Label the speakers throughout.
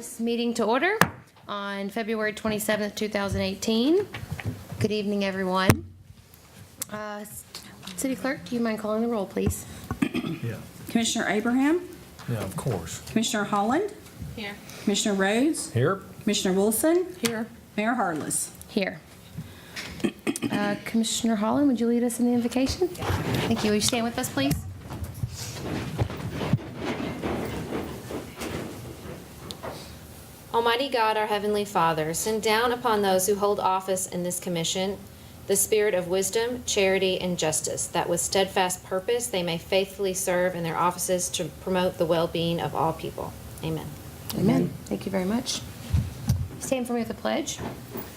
Speaker 1: this meeting to order on February 27th, 2018. Good evening, everyone. City Clerk, do you mind calling the roll, please?
Speaker 2: Yeah,
Speaker 3: Commissioner Abraham,
Speaker 2: yeah, of course.
Speaker 3: Commissioner Holland,
Speaker 1: Here.
Speaker 3: Commissioner Rhodes,
Speaker 2: Here?
Speaker 3: Commissioner Wilson,
Speaker 1: Here.
Speaker 3: Mayor Harless.
Speaker 1: Here. Commissioner Holland, would you lead us in the invocation? Thank you. Will you stand with us, please?
Speaker 4: Almighty God, our Heavenly Father, send down upon those who hold office in this commission the spirit of wisdom, charity, and justice, that with steadfast purpose they may faithfully serve in their offices to promote the well-being of all people. Amen.
Speaker 1: Amen. Thank you very much. Stand for me with a pledge.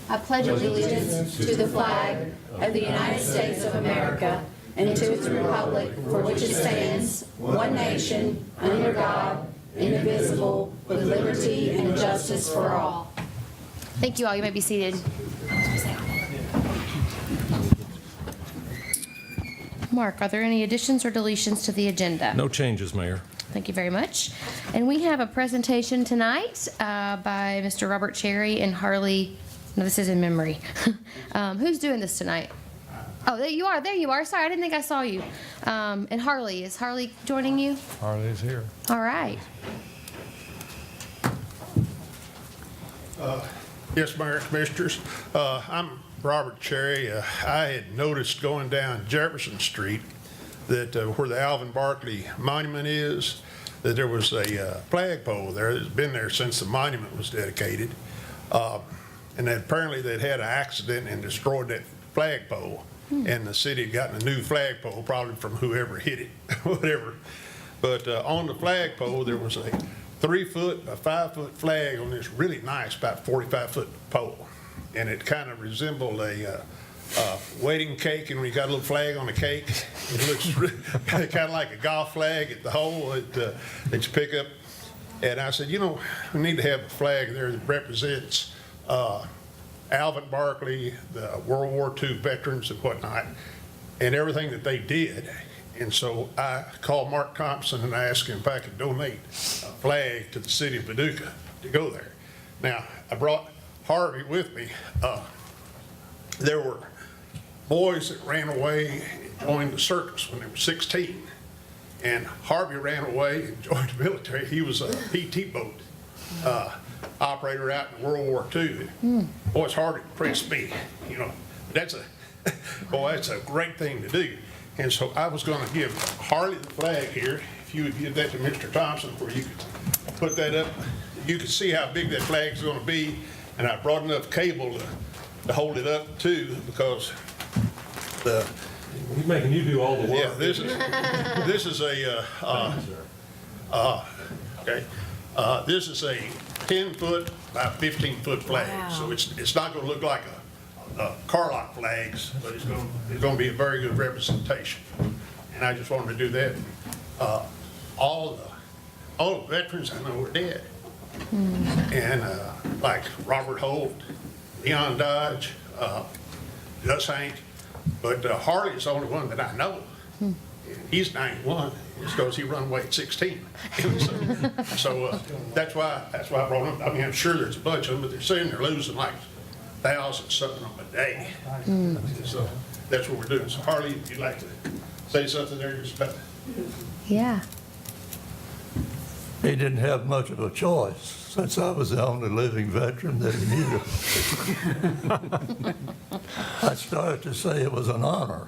Speaker 1: I pledge allegiance to the flag of the United States of America and to its republic for which it stands, one nation, under God, indivisible, with liberty and justice for all. Thank you all. You may be seated. Mark, are there any additions or deletions to the agenda?
Speaker 5: No changes, Mayor.
Speaker 1: Thank you very much. And we have a presentation tonight by Mr. Robert Cherry and Harley. No, this is in memory. Who's doing this tonight? Oh, there you are. There you are. Sorry, I didn't think I saw you. And Harley. Is Harley joining you?
Speaker 2: Harley's here.
Speaker 1: All right.
Speaker 6: Yes, Mayor and Commissioners. I'm Robert Cherry. I had noticed going down Jefferson Street that where the Alvin Barkley Monument is, that there was a flagpole there. It's been there since the monument was dedicated. And that apparently they'd had an accident and destroyed that flagpole. And the city had gotten a new flagpole, probably from whoever hit it, whatever. But on the flagpole, there was a 3-foot, a 5-foot flag on this really nice, about 45-foot pole. And it kind of resembled a wedding cake, and when you got a little flag on the cake, it looks kind of like a golf flag at the hole that you pick up. And I said, you know, we need to have a flag there that represents Alvin Barkley, the World War II veterans and whatnot, and everything that they did. And so I called Mark Thompson and I asked him if I could donate a flag to the City of Paducah to go there. Now, I brought Harvey with me. There were boys that ran away and joined the circus when they were 16. And Harvey ran away and joined the military. He was a PT boat operator out in World War II. Boy, it's hard to impress me, you know. That's a great thing to do. And so I was going to give Harley the flag here. If you would give that to Mr. Thompson, where you could put that up, you can see how big that flag is going to be. And I brought enough cable to hold it up too, because the
Speaker 5: He's making you do all the work.
Speaker 6: yeah, this is a okay. This is a 10-foot by 15-foot flag,
Speaker 4: Wow.
Speaker 6: so it's not going to look like a car lot flags, but it's going to be a very good representation. And I just wanted to do that. All the veterans I know are dead, and like Robert Holt, Leon Dodge, Gus Hank, but Harley is the only one that I know. He's 91. It's because he run away at 16. So that's why I brought him. I mean, I'm sure there's a bunch of them, but they're saying they're losing like 1,000 something on a day. So that's what we're doing. So Harley, if you'd like to say something there, just about.
Speaker 1: Yeah.
Speaker 7: He didn't have much of a choice, since I was the only living veteran that he knew. I started to say it was an honor,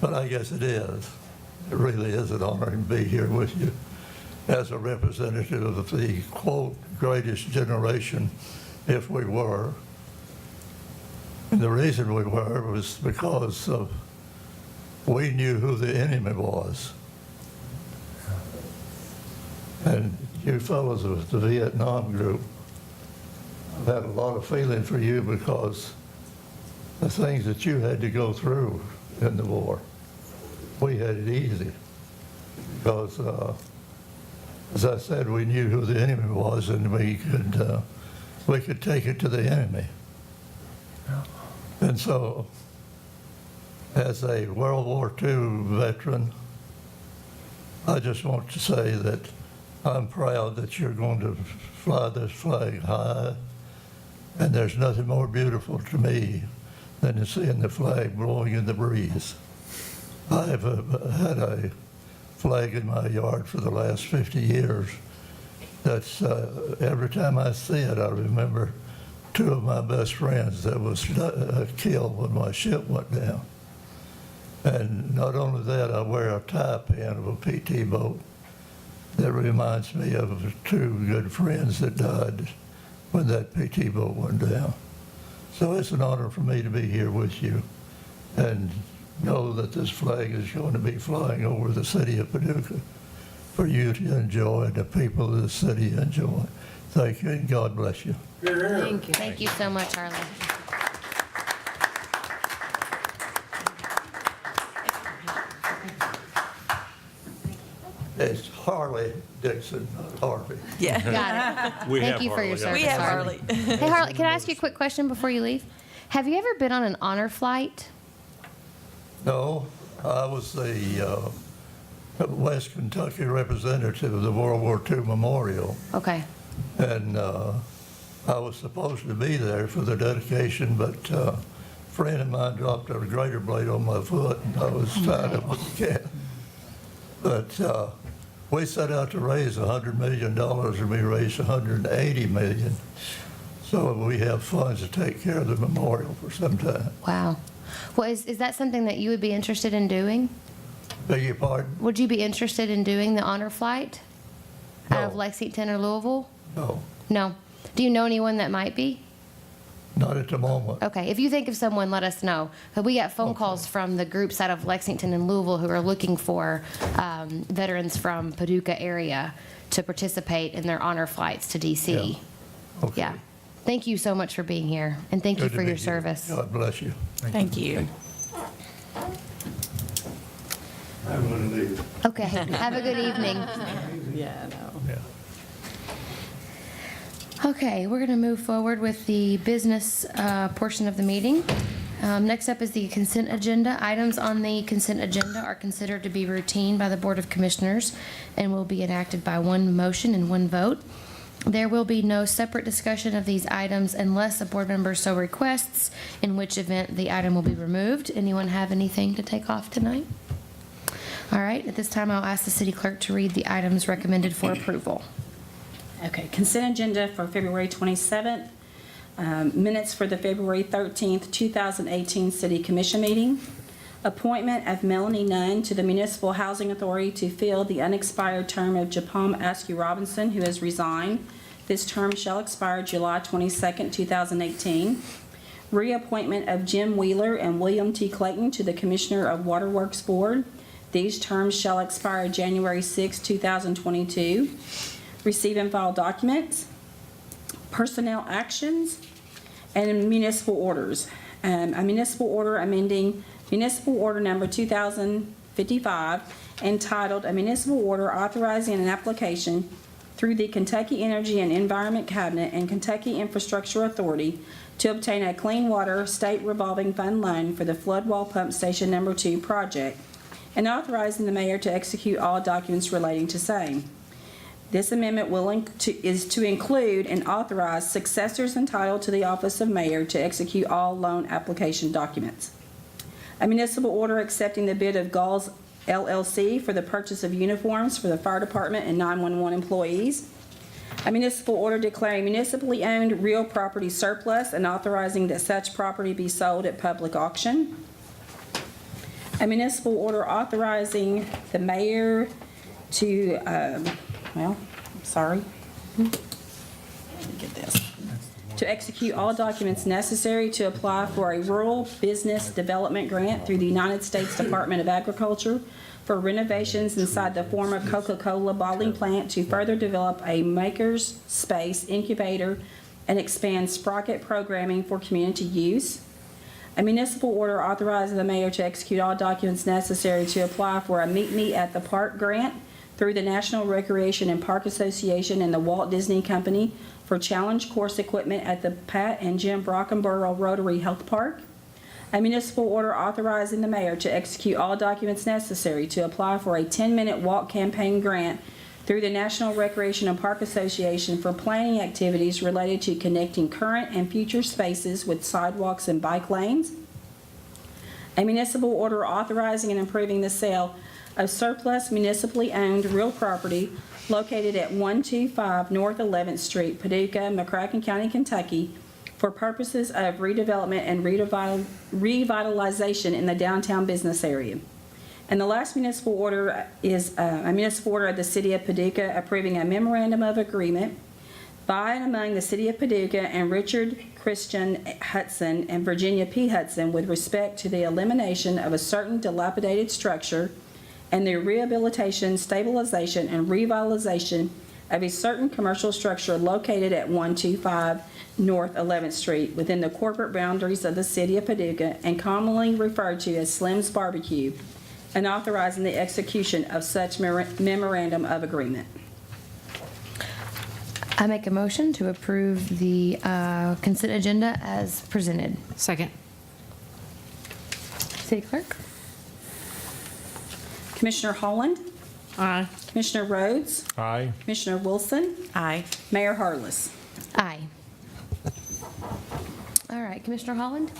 Speaker 7: but I guess it is. It really is an honor to be here with you as a representative of the, quote, greatest generation, if we were. And the reason we were was because we knew who the enemy was. And you fellows of the Vietnam group, I've had a lot of feeling for you because the things that you had to go through in the war, we had it easy. Because, as I said, we knew who the enemy was, and we could take it to the enemy. And so, as a World War II veteran, I just want to say that I'm proud that you're going to fly this flag high, and there's nothing more beautiful to me than seeing the flag blowing in the breeze. I've had a flag in my yard for the last 50 years. That's every time I see it, I remember two of my best friends that was killed when my ship went down. And not only that, I wear a tie pin of a PT boat that reminds me of two good friends that died when that PT boat went down. So it's an honor for me to be here with you and know that this flag is going to be flying over the city of Paducah for you to enjoy and the people of the city enjoy. Thank you, and God bless you.
Speaker 4: Thank you.
Speaker 1: Thank you so much, Harley.
Speaker 7: It's Harley Dixon, not Harvey.
Speaker 3: Yeah.
Speaker 1: Got it.
Speaker 5: We
Speaker 1: Thank
Speaker 5: have
Speaker 1: you for your
Speaker 5: Harley,
Speaker 1: service,
Speaker 3: We have
Speaker 1: Harley.
Speaker 3: Harley.
Speaker 1: Hey, Harley, can I ask you a quick question before you leave? Have you ever been on an honor flight?
Speaker 7: No, I was the West Kentucky representative of the World War II Memorial,
Speaker 1: Okay.
Speaker 7: and I was supposed to be there for the dedication, but a friend of mine dropped a grater blade on my foot, and I was tied up with a cat. But we set out to raise $100 million, and we raised $180 million. So we have funds to take care of the memorial for some time.
Speaker 1: Wow. Well, is that something that you would be interested in doing?
Speaker 7: Beg your pardon?
Speaker 1: Would you be interested in doing the honor flight out of
Speaker 7: No.
Speaker 1: Lexington or Louisville?
Speaker 7: No,
Speaker 1: No. Do you know anyone that might be?
Speaker 7: not at the moment.
Speaker 1: Okay. If you think of someone, let us know. We got phone calls from the groups out of Lexington and Louisville who are looking for veterans from Paducah area to participate in their honor flights to DC.
Speaker 7: Okay.
Speaker 1: Yeah. Thank you so much for being here, and thank you
Speaker 7: Good to
Speaker 1: for your
Speaker 7: meet you.
Speaker 1: service.
Speaker 7: God bless you.
Speaker 3: Thank you.
Speaker 7: I'm going to leave.
Speaker 1: Okay. Have a good evening.
Speaker 3: Yeah, I know.
Speaker 2: Yeah.
Speaker 1: Okay, we're going to move forward with the business portion of the meeting. Next up is the consent agenda. Items on the consent agenda are considered to be routine by the Board of Commissioners and will be enacted by one motion and one vote. There will be no separate discussion of these items unless a board member so requests, in which event the item will be removed. Anyone have anything to take off tonight? All right, at this time, I'll ask the city clerk to read the items recommended for approval.
Speaker 3: Okay, consent agenda for February 27th. Minutes for the February 13th, 2018 City Commission meeting. Appointment of Melanie Nunn to the Municipal Housing Authority to fill the unexpired term of Japam Askew Robinson, who has resigned. This term shall expire July 22nd, 2018. Reappointment of Jim Wheeler and William T. Clayton to the Commissioner of Waterworks Board. These terms shall expire January 6, 2022. Receive and file documents, personnel actions, and municipal orders. A municipal order amending Municipal Order Number 2055, entitled "A Municipal Order Authorizing an Application through the Kentucky Energy and Environment Cabinet and Kentucky Infrastructure Authority to obtain a clean water state revolving fund loan for the flood wall pump station number 2 project, and authorizing the mayor to execute all documents relating to same." This amendment is to include and authorize successors entitled to the office of mayor to execute all loan application documents. A municipal order accepting the bid of Gauls LLC for the purchase of uniforms for the fire department and 911 employees. A municipal order declaring municipally owned real property surplus and authorizing that such property be sold at public auction. A municipal order authorizing the mayor to, to execute all documents necessary to apply for a rural business development grant through the United States Department of Agriculture for renovations inside the former Coca-Cola bottling plant to further develop a maker's space incubator and expand sprocket programming for community use. A municipal order authorizing the mayor to execute all documents necessary to apply for a Meet Me at the Park grant through the National Recreation and Park Association and the Walt Disney Company for challenge course equipment at the Pat and Jim Brockenborough Rotary Health Park. A municipal order authorizing the mayor to execute all documents necessary to apply for a 10-minute walk campaign grant through the National Recreation and Park Association for planning activities related to connecting current and future spaces with sidewalks and bike lanes. A municipal order authorizing and approving the sale of surplus municipally owned real property located at 125 North 11th Street, Paducah, McCracken County, Kentucky, for purposes of redevelopment and revitalization in the downtown business area. And the last municipal order is a municipal order of the City of Paducah approving a memorandum of agreement by and among the City of Paducah and Richard Christian Hudson and Virginia P. Hudson with respect to the elimination of a certain dilapidated structure and the rehabilitation, stabilization, and revitalization of a certain commercial structure located at 125 North 11th Street within the corporate boundaries of the City of Paducah and commonly referred to as Slim's Barbecue, and authorizing the execution of such memorandum of agreement.
Speaker 1: I make a motion to approve the consent agenda as presented.
Speaker 4: Second.
Speaker 1: City Clerk?
Speaker 3: Commissioner Holland?
Speaker 4: Aye.
Speaker 3: Commissioner Rhodes?
Speaker 2: Aye.
Speaker 3: Commissioner Wilson?
Speaker 4: Aye.
Speaker 3: Mayor Harless?
Speaker 1: Aye. All right, Commissioner Holland?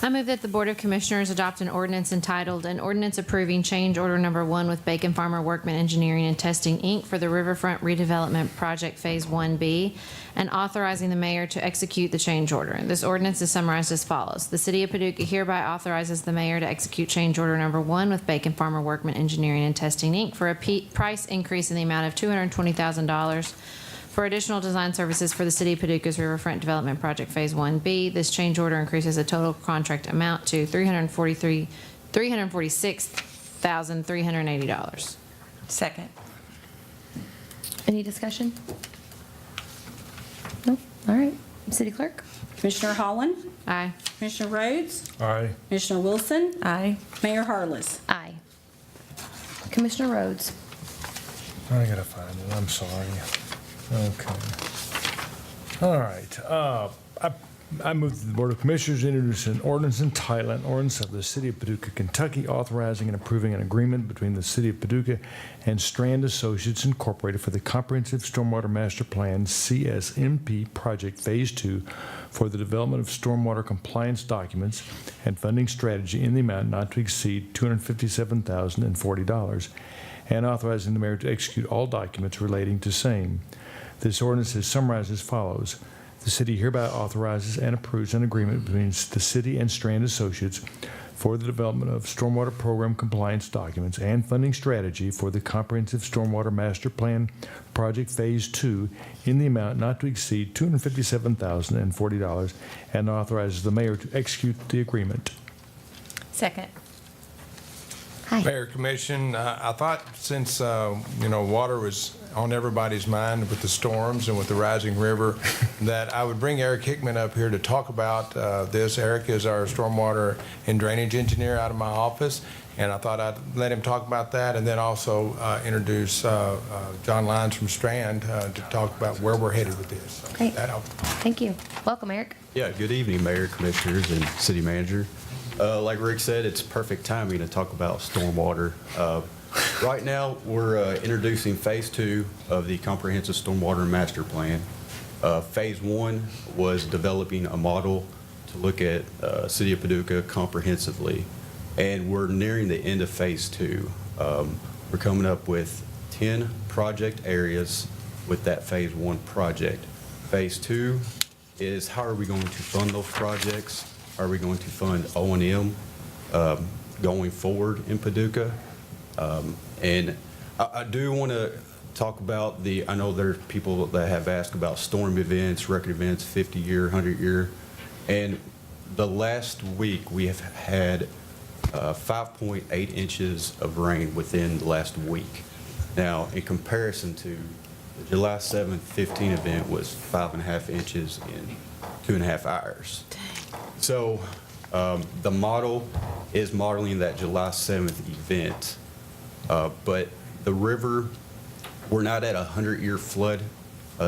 Speaker 4: I move that the Board of Commissioners adopt an ordinance entitled, "An Ordinance Approving Change Order Number 1 with Bacon Farmer Workman Engineering and Testing, Inc. for the Riverfront Redevelopment Project Phase 1B, and authorizing the mayor to execute the change order." This ordinance is summarized as follows. The City of Paducah hereby authorizes the mayor to execute change order number 1 with Bacon Farmer Workman Engineering and Testing, Inc. for a price increase in the amount of $220,000 for additional design services for the City of Paducah's Riverfront Development Project Phase 1B. This change order increases the total contract amount to $346,380.
Speaker 8: Second.
Speaker 1: Any discussion? No? All right. City Clerk?
Speaker 3: Commissioner Holland?
Speaker 4: Aye.
Speaker 3: Commissioner Rhodes?
Speaker 2: Aye.
Speaker 3: Commissioner Wilson?
Speaker 8: Aye.
Speaker 3: Mayor Harless?
Speaker 1: Aye. Commissioner Rhodes?
Speaker 2: I gotta find it, I'm sorry. Okay. All right. I move that the Board of Commissioners introduce an ordinance entitled, "An Ordinance of the City of Paducah, Kentucky authorizing and approving an agreement between the City of Paducah and Strand Associates Incorporated for the Comprehensive Stormwater Master Plan CSMP Project Phase 2 for the development of stormwater compliance documents and funding strategy in the amount not to exceed $257,040, and authorizing the mayor to execute all documents relating to same." This ordinance is summarized as follows. The city hereby authorizes and approves an agreement between the city and Strand Associates for the development of stormwater program compliance documents and funding strategy for the Comprehensive Stormwater Master Plan Project Phase 2 in the amount not to exceed $257,040, and authorizes the mayor to execute the agreement.
Speaker 8: Second.
Speaker 1: Hi.
Speaker 9: Mayor, Commission, I thought since, water was on everybody's mind with the storms and with the rising river, that I would bring Eric Hickman up here to talk about this. Eric is our stormwater and drainage engineer out of my office, and I thought I'd let him talk about that, and then also introduce John Lyons from Strand to talk about where we're headed with this. So
Speaker 1: Great.
Speaker 9: that I'll-
Speaker 1: Thank you. Welcome, Eric.
Speaker 10: Yeah, good evening, Mayor, Commissioners, and City Manager. Like Rick said, it's perfect timing to talk about stormwater. Right now, we're introducing Phase 2 of the Comprehensive Stormwater Master Plan. Phase 1 was developing a model to look at City of Paducah comprehensively, and we're nearing the end of Phase 2. We're coming up with 10 project areas with that Phase 1 project. Phase 2 is how are we going to fund those projects? Are we going to fund O&M going forward in Paducah? And I do want to talk about I know there are people that have asked about storm events, record events, 50-year, 100-year. And the last week, we have had 5.8 inches of rain within the last week. Now, in comparison to the July 7th, 15 event was 5.5 inches in 2.5 hours. So the model is modeling that July 7th event, but the river, we're not at a 100-year flood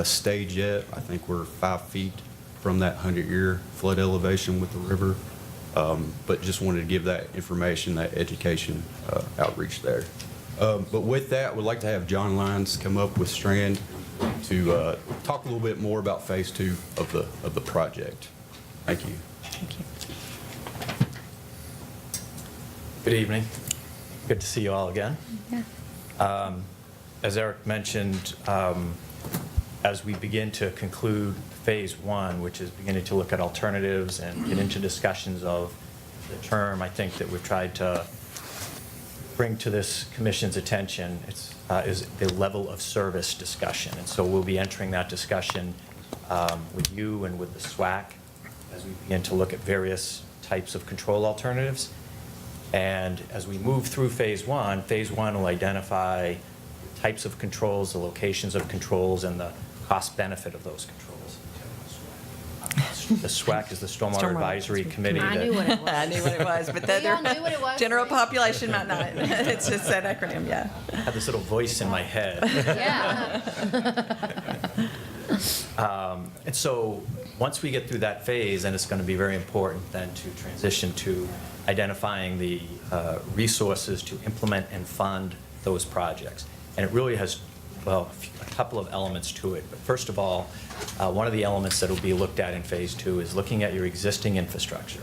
Speaker 10: stage yet. I think we're 5 feet from that 100-year flood elevation with the river, but just wanted to give that information, that education outreach there. But with that, we'd like to have John Lyons come up with Strand to talk a little bit more about Phase 2 of the project. Thank you.
Speaker 8: Thank you.
Speaker 11: Good evening. Good to see you all again.
Speaker 8: Yeah.
Speaker 11: As Eric mentioned, as we begin to conclude Phase 1, which is beginning to look at alternatives and get into discussions of the term, I think that we've tried to bring to this commission's attention is the level of service discussion. And so we'll be entering that discussion with you and with the SWAC as we begin to look at various types of control alternatives. And as we move through Phase 1 will identify the types of controls, the locations of controls, and the cost benefit of those controls. The SWAC is the Stormwater Advisory Committee.
Speaker 4: I knew what it was.
Speaker 8: I knew what it was, but
Speaker 4: We all knew what it was.
Speaker 8: general population might not. It's just that acronym, yeah.
Speaker 11: I had this little voice in my head.
Speaker 4: Yeah.
Speaker 11: And so, once we get through that phase, then it's going to be very important then to transition to identifying the resources to implement and fund those projects. And it really has, well, a couple of elements to it. But first of all, one of the elements that will be looked at in Phase 2 is looking at your existing infrastructure.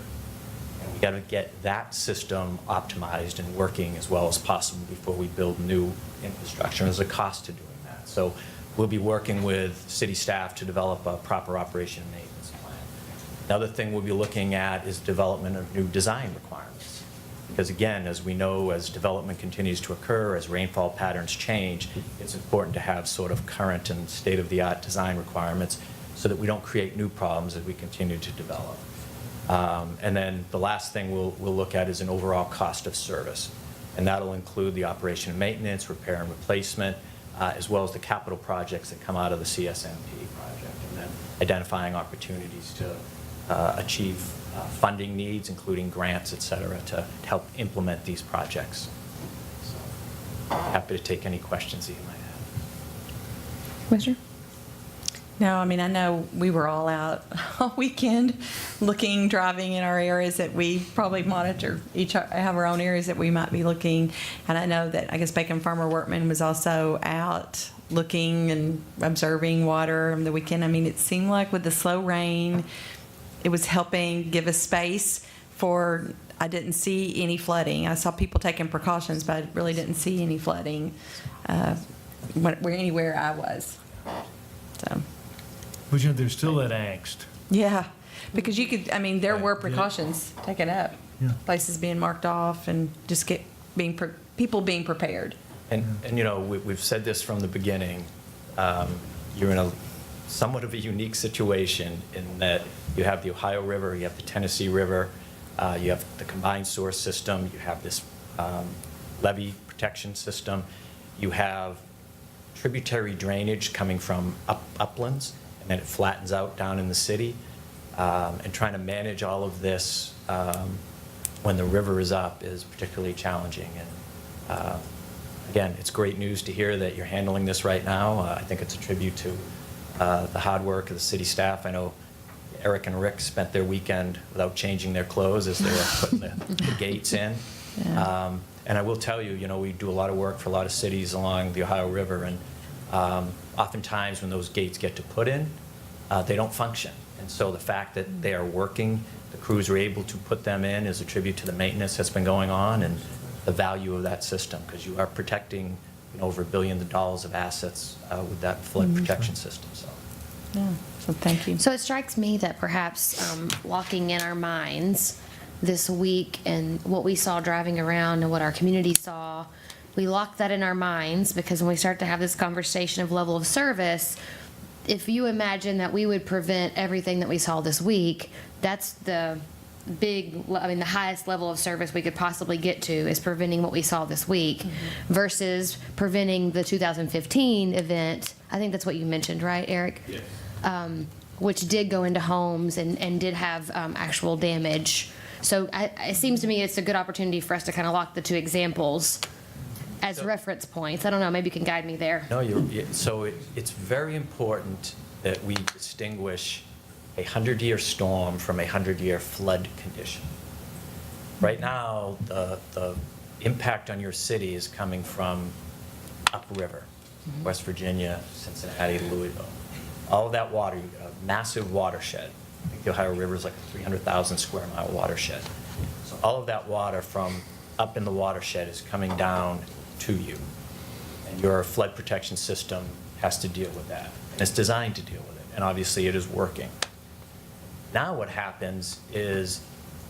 Speaker 11: And we got to get that system optimized and working as well as possible before we build new infrastructure. And there's a cost to doing that. So we'll be working with city staff to develop a proper operation and maintenance plan. Another thing we'll be looking at is development of new design requirements. Because again, as we know, as development continues to occur, as rainfall patterns change, it's important to have sort of current and state-of-the-art design requirements so that we don't create new problems as we continue to develop. And then the last thing we'll look at is an overall cost of service. And that'll include the operation and maintenance, repair and replacement, as well as the capital projects that come out of the CSMP project, and then identifying opportunities to achieve funding needs, including grants, et cetera, to help implement these projects. So, happy to take any questions that you might have.
Speaker 8: Commissioner? No, I mean, I know we were all out all weekend looking, driving in our areas that we probably monitor, each have our own areas that we might be looking. And I know that, I guess, Bacon Farmer Workman was also out looking and observing water on the weekend. I mean, it seemed like with the slow rain, it was helping give us space for, I didn't see any flooding. I saw people taking precautions, but I really didn't see any flooding anywhere I was. So.
Speaker 2: But you know, there's still that angst.
Speaker 8: Yeah, because you could, I mean, there were precautions taken up.
Speaker 2: Yeah.
Speaker 8: Places being marked off and just people being prepared.
Speaker 11: And you know, we've said this from the beginning. You're in a somewhat of a unique situation in that you have the Ohio River, you have the Tennessee River, you have the combined source system, you have this levee protection system, you have tributary drainage coming from uplands, and then it flattens out down in the city, and trying to manage all of this when the river is up is particularly challenging. And again, it's great news to hear that you're handling this right now. I think it's a tribute to the hard work of the city staff. I know Eric and Rick spent their weekend without changing their clothes as they were putting the gates in.
Speaker 8: Yeah.
Speaker 11: And I will tell you, you know, we do a lot of work for a lot of cities along the Ohio River, and oftentimes when those gates get to put in, they don't function. And so the fact that they are working, the crews are able to put them in, is a tribute to the maintenance that's been going on and the value of that system, because you are protecting over $1 billion of assets with that flood protection system. So.
Speaker 8: Yeah, so thank you.
Speaker 1: So it strikes me that perhaps locking in our minds this week and what we saw driving around and what our community saw, we lock that in our minds, because when we start to have this conversation of level of service, if you imagine that we would prevent everything that we saw this week, that's the the highest level of service we could possibly get to is preventing what we saw this week versus preventing the 2015 event. I think that's what you mentioned, right, Eric? Yes. Which did go into homes and did have actual damage. So it seems to me it's a good opportunity for us to kind of lock the two examples as reference points. I don't know, maybe you can guide me there.
Speaker 11: No, it's very important that we distinguish a 100-year storm from a 100-year flood condition. Right now, the impact on your city is coming from upriver, West Virginia, Cincinnati, Louisville. All of that water, you've got a massive watershed. I think the Ohio River is like a 300,000 square mile watershed. So all of that water from up in the watershed is coming down to you. And your flood protection system has to deal with that. And it's designed to deal with it. And obviously it is working. Now what happens is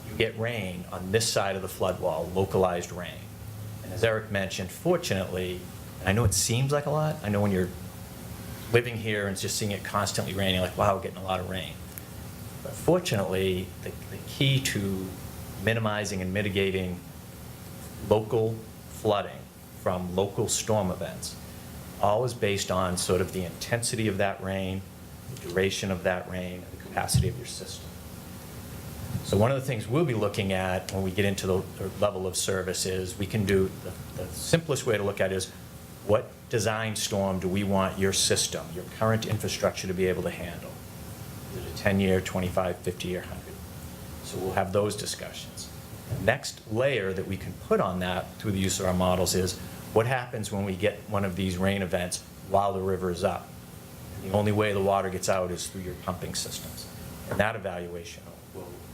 Speaker 11: you get rain on this side of the flood wall, localized rain. And as Eric mentioned, fortunately, I know it seems like a lot. I know when you're living here and just seeing it constantly raining, like, wow, we're getting a lot of rain. But fortunately, the key to minimizing and mitigating local flooding from local storm events, all is based on sort of the intensity of that rain, the duration of that rain, and the capacity of your system. So one of the things we'll be looking at when we get into the level of service is we can do, the simplest way to look at it is, what design storm do we want your system, your current infrastructure to be able to handle? Is it a 10-year, 25, 50-year, 100? So we'll have those discussions. The next layer that we can put on that through the use of our models is, what happens when we get one of these rain events while the river is up? And the only way the water gets out is through your pumping systems. And that evaluation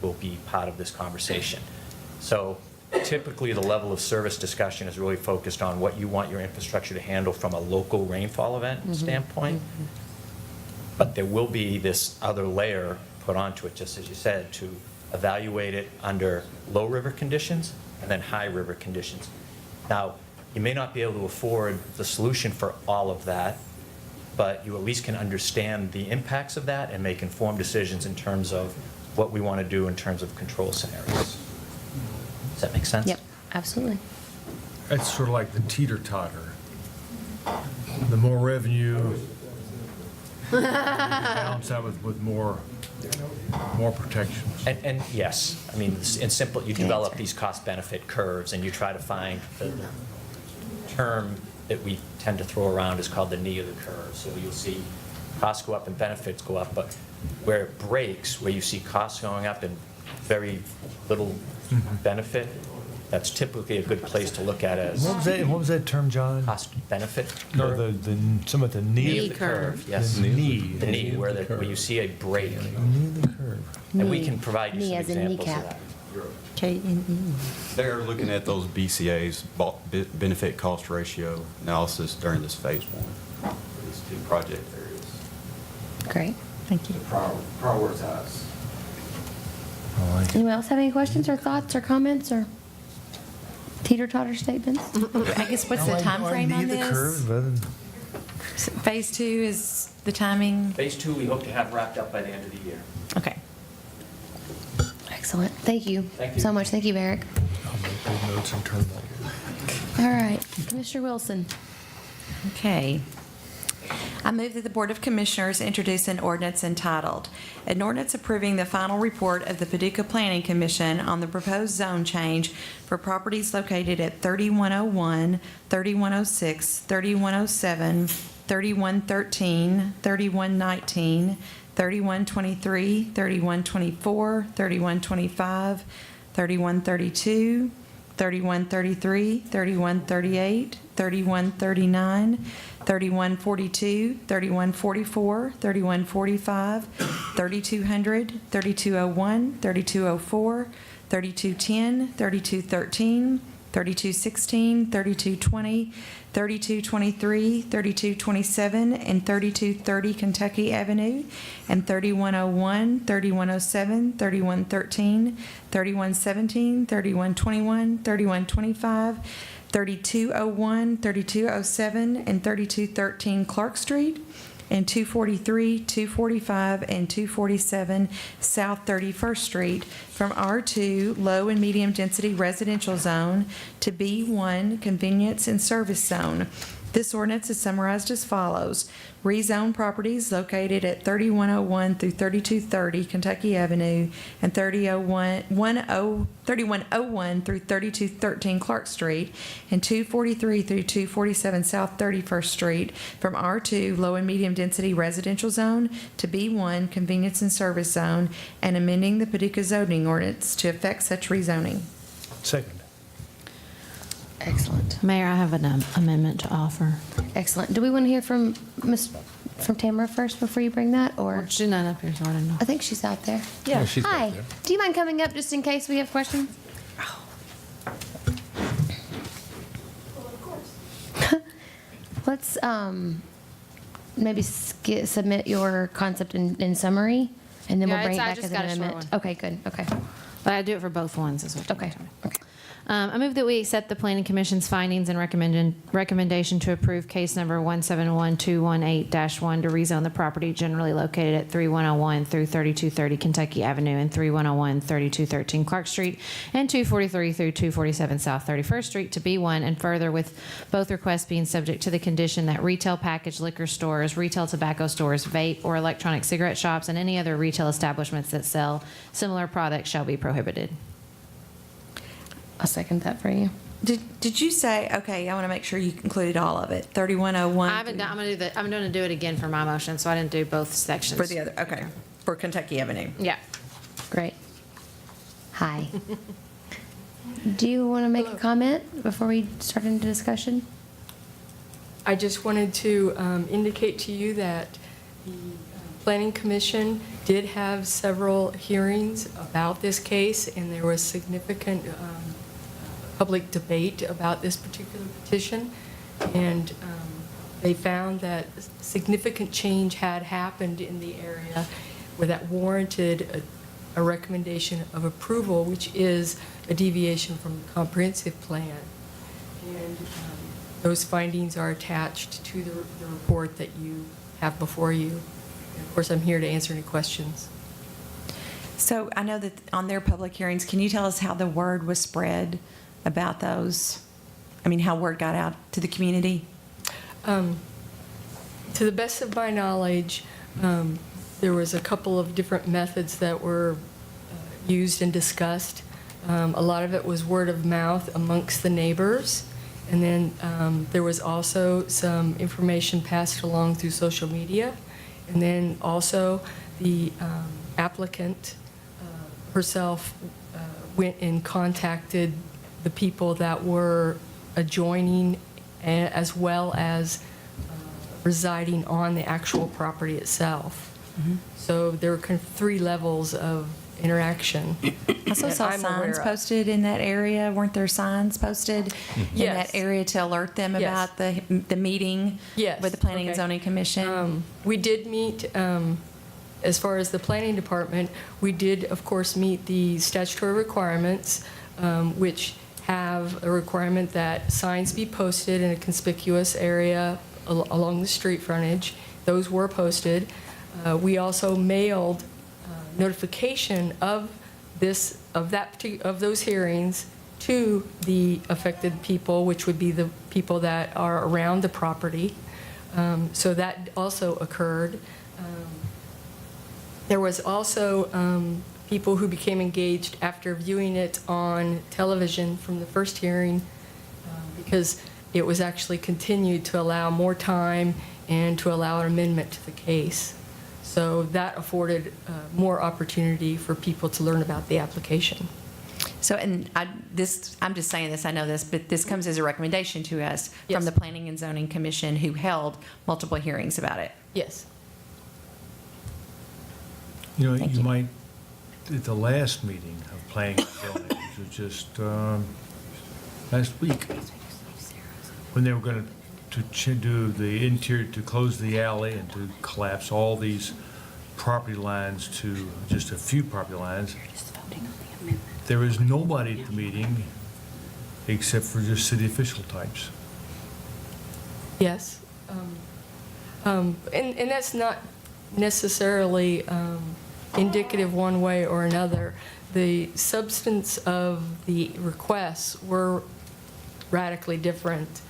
Speaker 11: will be part of this conversation. So typically the level of service discussion is really focused on what you want your infrastructure to handle from a local rainfall event standpoint. But there will be this other layer put onto it, just as you said, to evaluate it under low river conditions and then high river conditions. Now, you may not be able to afford the solution for all of that, but you at least can understand the impacts of that and make informed decisions in terms of what we want to do in terms of control scenarios. Does that make sense?
Speaker 1: Yep, absolutely.
Speaker 2: That's sort of like the teeter-totter. The more revenue, balance out with more protections.
Speaker 11: And yes, I mean, in simple, you develop these cost-benefit curves and you try to find the term that we tend to throw around is called the knee of the curve. So you'll see costs go up and benefits go up, but where it breaks, where you see costs going up and very little benefit, that's typically a good place to look at as
Speaker 2: What was that term, John?
Speaker 11: cost benefit.
Speaker 2: No, some of the knee.
Speaker 11: Knee of the curve, yes.
Speaker 2: The knee.
Speaker 11: The knee, where you see a break.
Speaker 2: Knee of the curve.
Speaker 11: And we can provide you
Speaker 1: Knee
Speaker 11: some
Speaker 1: as in
Speaker 11: examples of
Speaker 1: kneecap.
Speaker 11: that.
Speaker 8: K-N-E.
Speaker 10: They're looking at those BCA's, benefit cost ratio analysis during this phase one, for these two project areas.
Speaker 1: Great.
Speaker 8: Thank you.
Speaker 10: Prioritize.
Speaker 2: I like it.
Speaker 1: Anyone else have any questions or thoughts or comments or teeter-totter statements?
Speaker 8: I guess what's the
Speaker 2: I like
Speaker 8: time frame
Speaker 2: knee
Speaker 8: on
Speaker 2: of the curve
Speaker 8: this?
Speaker 2: rather than-
Speaker 8: Phase 2 is the timing?
Speaker 11: Phase 2, we hope to have wrapped up by the end of the year.
Speaker 8: Okay.
Speaker 1: Excellent. Thank you
Speaker 11: Thank you.
Speaker 1: so much. Thank you, Eric.
Speaker 2: I'll make big notes and turn them over.
Speaker 1: All right, Commissioner Wilson.
Speaker 8: Okay. I move that the Board of Commissioners introduce an ordinance entitled, an ordinance approving the final report of the Paducah Planning Commission on the proposed zone change for properties located at 3101, 3106, 3107, 3113, 3119, 3123, 3124, 3125, 3132, 3133, 3138, 3139, 3142, 3144, 3145, 3200, 3201, 3204, 3210, 3213, 3216, 3220, 3223, 3227, and 3230 Kentucky Avenue, and 3101, 3107, 3113, 3117, 3121, 3125, 3201, 3207, and 3213 Clark Street, and 243, 245, and 247 South 31st Street from R2 Low and Medium Density Residential Zone to B1 Convenience and Service Zone. This ordinance is summarized as follows. Rezone properties located at 3101 through 3230 Kentucky Avenue and 3101 through 3213 Clark Street and 243 through 247 South 31st Street from R2 Low and Medium Density Residential Zone to B1 Convenience and Service Zone and amending the Paducah zoning ordinance to effect such rezoning.
Speaker 2: Second.
Speaker 1: Excellent.
Speaker 4: Mayor, I have an amendment to offer.
Speaker 1: Excellent. Do we want to hear from Tamara first before you bring that, or?
Speaker 4: She's not up here, so I don't know.
Speaker 1: I think she's out there.
Speaker 2: Yeah, she's
Speaker 1: Hi.
Speaker 2: back there.
Speaker 1: Do you mind coming up just in case we have questions? Let's maybe submit your concept in summary, and then we'll
Speaker 4: Yeah,
Speaker 1: bring it
Speaker 4: I
Speaker 1: back
Speaker 4: just
Speaker 1: as an
Speaker 4: got a short
Speaker 1: amendment.
Speaker 4: one.
Speaker 1: Okay, good. Okay.
Speaker 4: But I do it for both ones, is what you
Speaker 1: Okay.
Speaker 4: told me.
Speaker 1: Okay.
Speaker 4: I move that we accept the Planning Commission's findings and recommendation to approve case number 171218-1 to rezone the property generally located at 3101 through 3230 Kentucky Avenue and 3101 3213 Clark Street and 243 through 247 South 31st Street to B1, and further with both requests being subject to the condition that retail packaged liquor stores, retail tobacco stores, vape or electronic cigarette shops, and any other retail establishments that sell similar products shall be prohibited.
Speaker 1: I'll second that for you.
Speaker 8: Did you say, okay, I want to make sure you included all of it, 3101?
Speaker 4: I haven't done, I'm going to do it again for my motion, so I didn't do both sections.
Speaker 8: For the other, okay, for Kentucky Avenue.
Speaker 4: Yeah.
Speaker 1: Great. Hi. Do you want to make a comment before we start into discussion?
Speaker 12: I just wanted to indicate to you that the Planning Commission did have several hearings about this case, and there was significant public debate about this particular petition, and they found that significant change had happened in the area where that warranted a recommendation of approval, which is a deviation from the comprehensive plan. And those findings are attached to the report that you have before you. And of course, I'm here to answer any questions.
Speaker 8: So I know that on their public hearings, can you tell us how the word was spread about those? I mean, how word got out to the community?
Speaker 12: To the best of my knowledge, there was a couple of different methods that were used and discussed. A lot of it was word of mouth amongst the neighbors. And then there was also some information passed along through social media. And then also the applicant herself went and contacted the people that were adjoining as well as residing on the actual property itself.
Speaker 8: Mm-hmm.
Speaker 12: So there were kind of 3 levels of interaction.
Speaker 8: I also
Speaker 12: that
Speaker 8: saw
Speaker 12: I'm aware
Speaker 8: signs
Speaker 12: of.
Speaker 8: posted in that area. Weren't there signs posted in
Speaker 12: Yes.
Speaker 8: that area to alert them
Speaker 12: Yes.
Speaker 8: about the meeting
Speaker 12: Yes.
Speaker 8: with the Planning and
Speaker 12: Okay.
Speaker 8: Zoning Commission?
Speaker 12: We did meet, as far as the planning department, we did, of course, meet the statutory requirements, which have a requirement that signs be posted in a conspicuous area along the street frontage. Those were posted. We also mailed notification of those hearings to the affected people, which would be the people that are around the property. So that also occurred. There was also people who became engaged after viewing it on television from the first hearing, because it was actually continued to allow more time and to allow an amendment to the case. So that afforded more opportunity for people to learn about the application.
Speaker 8: So, and I'm just saying this, I know this, but this comes as a recommendation to us
Speaker 12: Yes.
Speaker 8: from the Planning and Zoning Commission, who held multiple hearings about it.
Speaker 12: Yes.
Speaker 2: You know,
Speaker 8: Thank
Speaker 2: you
Speaker 8: you.
Speaker 2: might, at the last meeting of planning and zoning, which was just last week, when they were going to do the interior, to close the alley and to collapse all these property lines to just a few property lines, there was nobody at the meeting except for just city official types.
Speaker 12: Yes. And that's not necessarily indicative one way or another. The substance of the requests were radically different.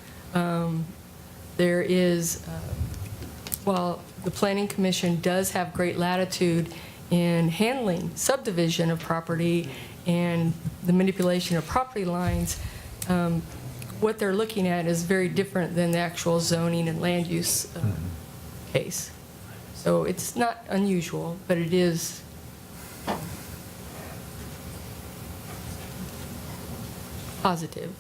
Speaker 12: There is, while the Planning Commission does have great latitude in handling subdivision of property and the manipulation of property lines, what they're looking at is very different than the actual zoning and land use case. So it's not unusual, but it is positive.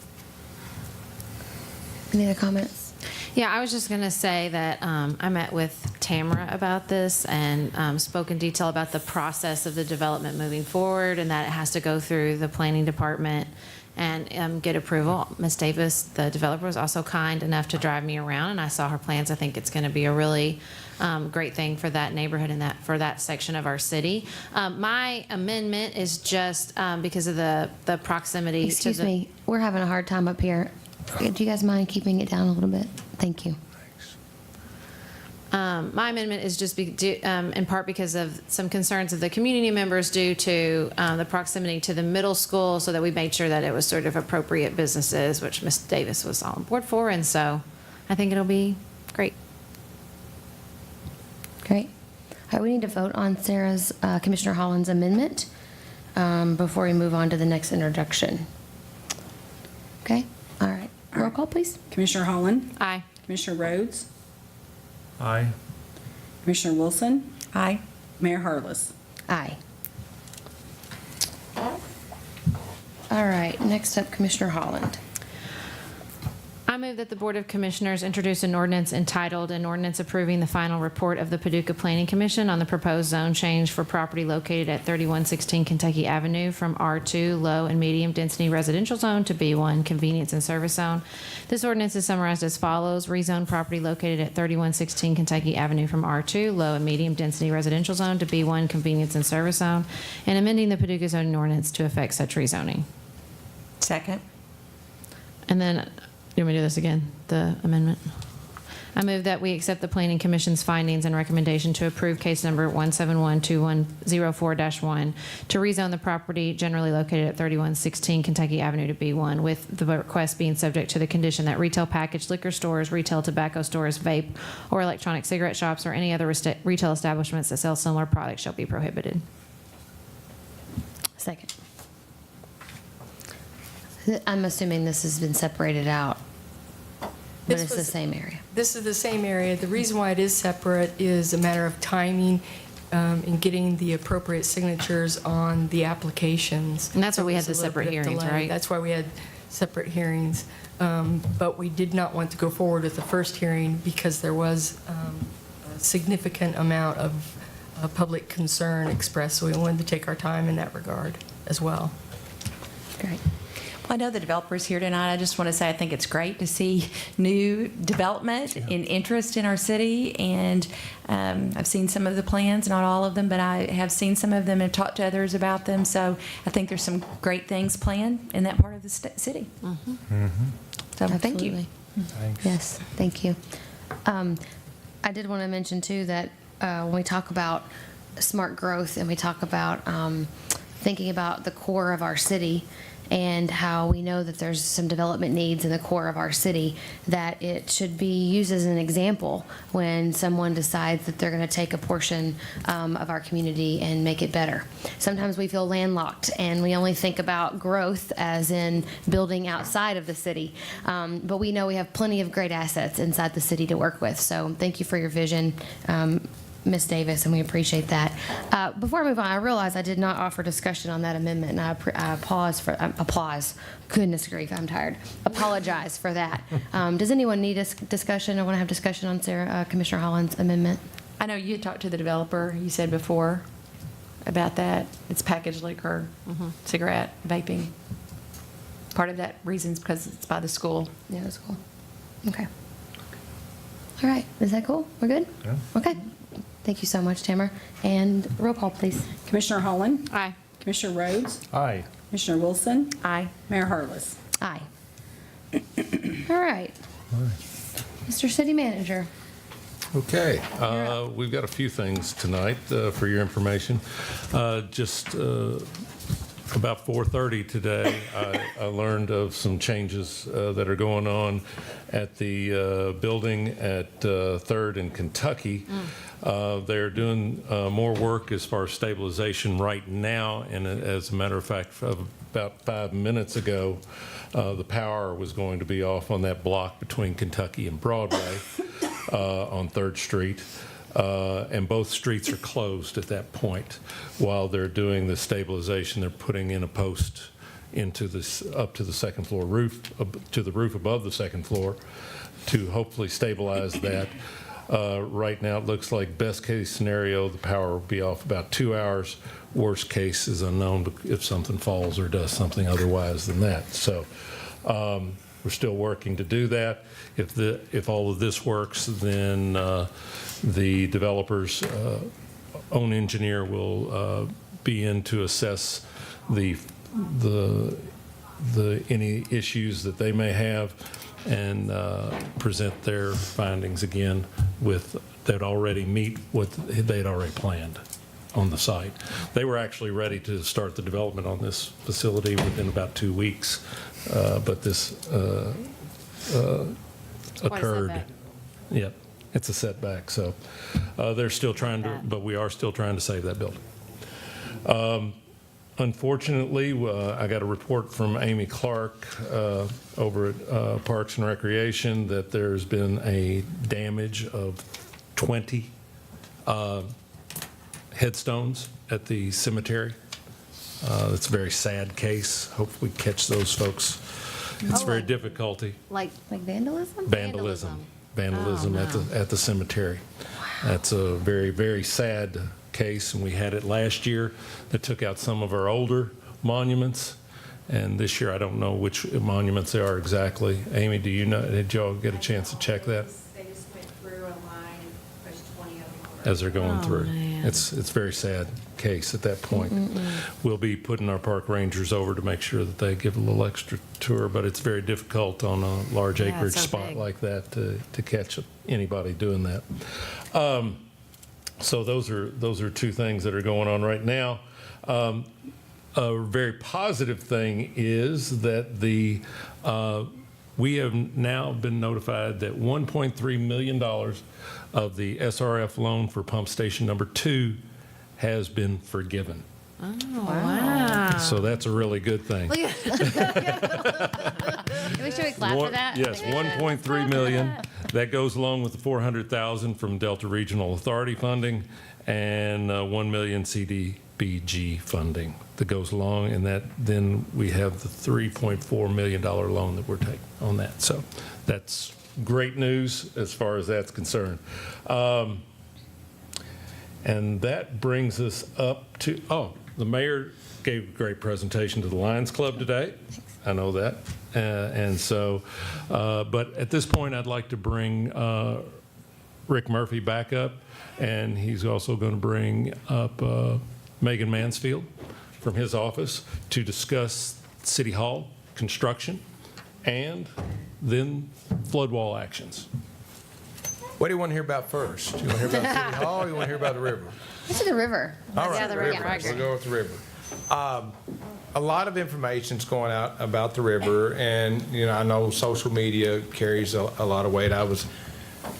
Speaker 1: Any other comments?
Speaker 4: Yeah, I was just going to say that I met with Tamara about this and spoke in detail about the process of the development moving forward and that it has to go through the planning department and get approval. Ms. Davis, the developer, was also kind enough to drive me around, and I saw her plans. I think it's going to be a really great thing for that neighborhood and for that section of our city. My amendment is just because of the proximity
Speaker 1: Excuse
Speaker 4: to the...
Speaker 1: me, we're having a hard time up here. Do you guys mind keeping it down a little bit? Thank you.
Speaker 4: My amendment is just in part because of some concerns of the community members due to the proximity to the middle school, so that we made sure that it was sort of appropriate businesses, which Ms. Davis was on board for, and so I think it'll be great.
Speaker 1: Great. All right, we need to vote on Sarah's, Commissioner Holland's amendment before we move on to the next introduction. Okay, all right. Roll call, please.
Speaker 3: Commissioner Holland?
Speaker 4: Aye.
Speaker 3: Commissioner Rhodes?
Speaker 2: Aye.
Speaker 3: Commissioner Wilson?
Speaker 8: Aye.
Speaker 3: Mayor Harless?
Speaker 1: Aye. All right, next up, Commissioner Holland.
Speaker 4: I move that the Board of Commissioners introduce an ordinance entitled, "An Ordinance Approving the Final Report of the Paducah Planning Commission on the Proposed Zone Change for Property Located at 3116 Kentucky Avenue from R2 Low and Medium Density Residential Zone to B1 Convenience and Service Zone." This ordinance is summarized as follows. Rezone property located at 3116 Kentucky Avenue from R2 Low and Medium Density Residential Zone to B1 Convenience and Service Zone, and amending the Paducah zoning ordinance to affect such rezoning.
Speaker 8: Second.
Speaker 4: And then, you want me to do this again, the amendment? I move that we accept the Planning Commission's findings and recommendation to approve case number 1712104-1 to rezone the property generally located at 3116 Kentucky Avenue to B1, with the request being subject to the condition that retail packaged liquor stores, retail tobacco stores, vape or electronic cigarette shops, or any other retail establishments that sell similar products shall be prohibited.
Speaker 1: Second. I'm assuming this has been separated out, but
Speaker 12: This
Speaker 1: it's the
Speaker 12: was-
Speaker 1: same area.
Speaker 12: This is the same area. The reason why it is separate is a matter of timing in getting the appropriate signatures on the applications.
Speaker 4: And that's why we had
Speaker 12: There was
Speaker 4: the
Speaker 12: a little
Speaker 4: separate
Speaker 12: bit of
Speaker 4: hearings,
Speaker 12: delay.
Speaker 4: right?
Speaker 12: That's why we had separate hearings. But we did not want to go forward with the first hearing because there was a significant amount of public concern expressed, so we wanted to take our time in that regard as well.
Speaker 1: Great.
Speaker 8: Well, I know the developer's here tonight. I just want to say I think it's great to see new development and interest in our city. And I've seen some of the plans, not all of them, but I have seen some of them and talked to others about them. So I think there's some great things planned in that part of the city. So thank you.
Speaker 1: Absolutely.
Speaker 2: Thanks.
Speaker 1: Yes, thank you. I did want to mention, too, that when we talk about smart growth and we talk about thinking about the core of our city and how we know that there's some development needs in the core of our city, that it should be used as an example when someone decides that they're going to take a portion of our community and make it better. Sometimes we feel landlocked and we only think about growth as in building outside of the city, but we know we have plenty of great assets inside the city to work with. So thank you for your vision, Ms. Davis, and we appreciate that. Before I move on, I realize I did not offer discussion on that amendment, and I applause. Goodness grief, I'm tired. Apologize for that. Does anyone need a discussion or want to have discussion on Commissioner Holland's amendment?
Speaker 8: I know you talked to the developer, you said before, about that. It's packaged liquor, cigarette, vaping. Part of that reason is because it's by the school.
Speaker 1: Yeah, that's cool. Okay. All right, is that cool? We're good?
Speaker 2: Yeah.
Speaker 1: Okay. Thank you so much, Tamara. And roll call, please.
Speaker 3: Commissioner Holland?
Speaker 4: Aye.
Speaker 3: Commissioner Rhodes?
Speaker 2: Aye.
Speaker 3: Commissioner Wilson?
Speaker 8: Aye.
Speaker 3: Mayor Harless?
Speaker 1: Aye. All right. Mr. City Manager.
Speaker 5: Okay, we've got a few things tonight for your information. Just about 4:30 today, I learned of some changes that are going on at the building at 3rd and Kentucky. They're doing more work as far as stabilization right now, and as a matter of fact, about 5 minutes ago, the power was going to be off on that block between Kentucky and Broadway on 3rd Street. And both streets are closed at that point while they're doing the stabilization. They're putting in a post into this, up to the second floor roof, to the roof above the second floor, to hopefully stabilize that. Right now, it looks like best case scenario, the power will be off about 2 hours. Worst case is unknown if something falls or does something otherwise than that. So we're still working to do that. If all of this works, then the developer's own engineer will be in to assess the any issues that they may have and present their findings again that already meet what they'd already planned on the site. They were actually ready to start the development on this facility within about 2 weeks, but this occurred.
Speaker 4: setback.
Speaker 5: Yep, it's a setback. So they're still trying to, but we are still trying to save that building. Unfortunately, I got a report from Amy Clark over at Parks and Recreation that there's been a damage of 20 headstones at the cemetery. It's a very sad case. Hopefully we catch those folks. It's very difficulty.
Speaker 4: Like
Speaker 1: vandalism?
Speaker 5: Vandalism at the cemetery. That's a very, very sad case, and we had it last year that took out some of our older monuments, and this year I don't know which monuments they are exactly. Amy, do you know? Did y'all get a chance to check that?
Speaker 13: They just went through a line and pushed 20 of them over.
Speaker 5: As they're going through.
Speaker 4: man.
Speaker 5: It's a very sad case at that point. We'll be putting our park rangers over to make sure that they give a little extra tour, but it's very difficult on a large
Speaker 4: Yeah,
Speaker 5: acreage
Speaker 4: it's so
Speaker 5: spot
Speaker 4: big.
Speaker 5: like that to catch anybody doing that. So those are two things that are going on right now. A very positive thing is that we have now been notified that $1.3 million of the SRF loan for pump station number 2 has been forgiven.
Speaker 4: Oh, wow.
Speaker 5: So that's a really good thing.
Speaker 1: Should we clap for that?
Speaker 5: Yes, 1.3 million. That goes along with the 400,000 from Delta Regional Authority funding and 1 million CDBG funding that goes along, and that then we have the $3.4 million loan that we're taking on that. So that's great news as far as that's concerned. And that brings us up to, the mayor gave a great presentation to the Lions Club today. I know that. And so, but at this point, I'd like to bring Rick Murphy back up, and he's also going to bring up Megan Mansfield from his office to discuss City Hall construction and then flood wall actions.
Speaker 9: What do you want to hear about first? You want to hear about City Hall or you want to hear about the river?
Speaker 1: This is the river.
Speaker 9: All right,
Speaker 1: Yeah, the
Speaker 9: the
Speaker 1: river.
Speaker 9: river. We'll go with the river. A lot of information's going out about the river, and I know social media carries a lot of weight. I was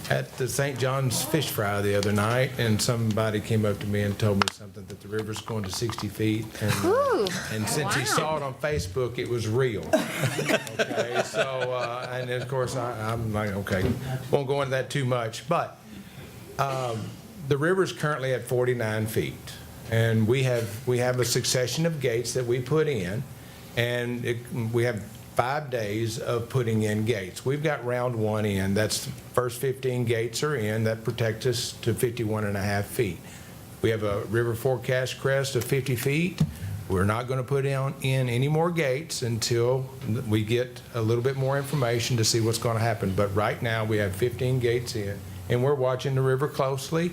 Speaker 9: at the St. John's Fish Fry the other night, and somebody came up to me and told me something that the river's going to 60 feet, and since he saw it on Facebook, it was real. Okay, so and of course I'm like, okay, won't go into that too much, but the river's currently at 49 feet. And we have a succession of gates that we put in, and we have 5 days of putting in gates. We've got round 1 in. That's the first 15 gates are in. That protect us to 51.5 feet. We have a river forecast crest of 50 feet. We're not going to put in any more gates until we get a little bit more information to see what's going to happen. But right now we have 15 gates in, and we're watching the river closely.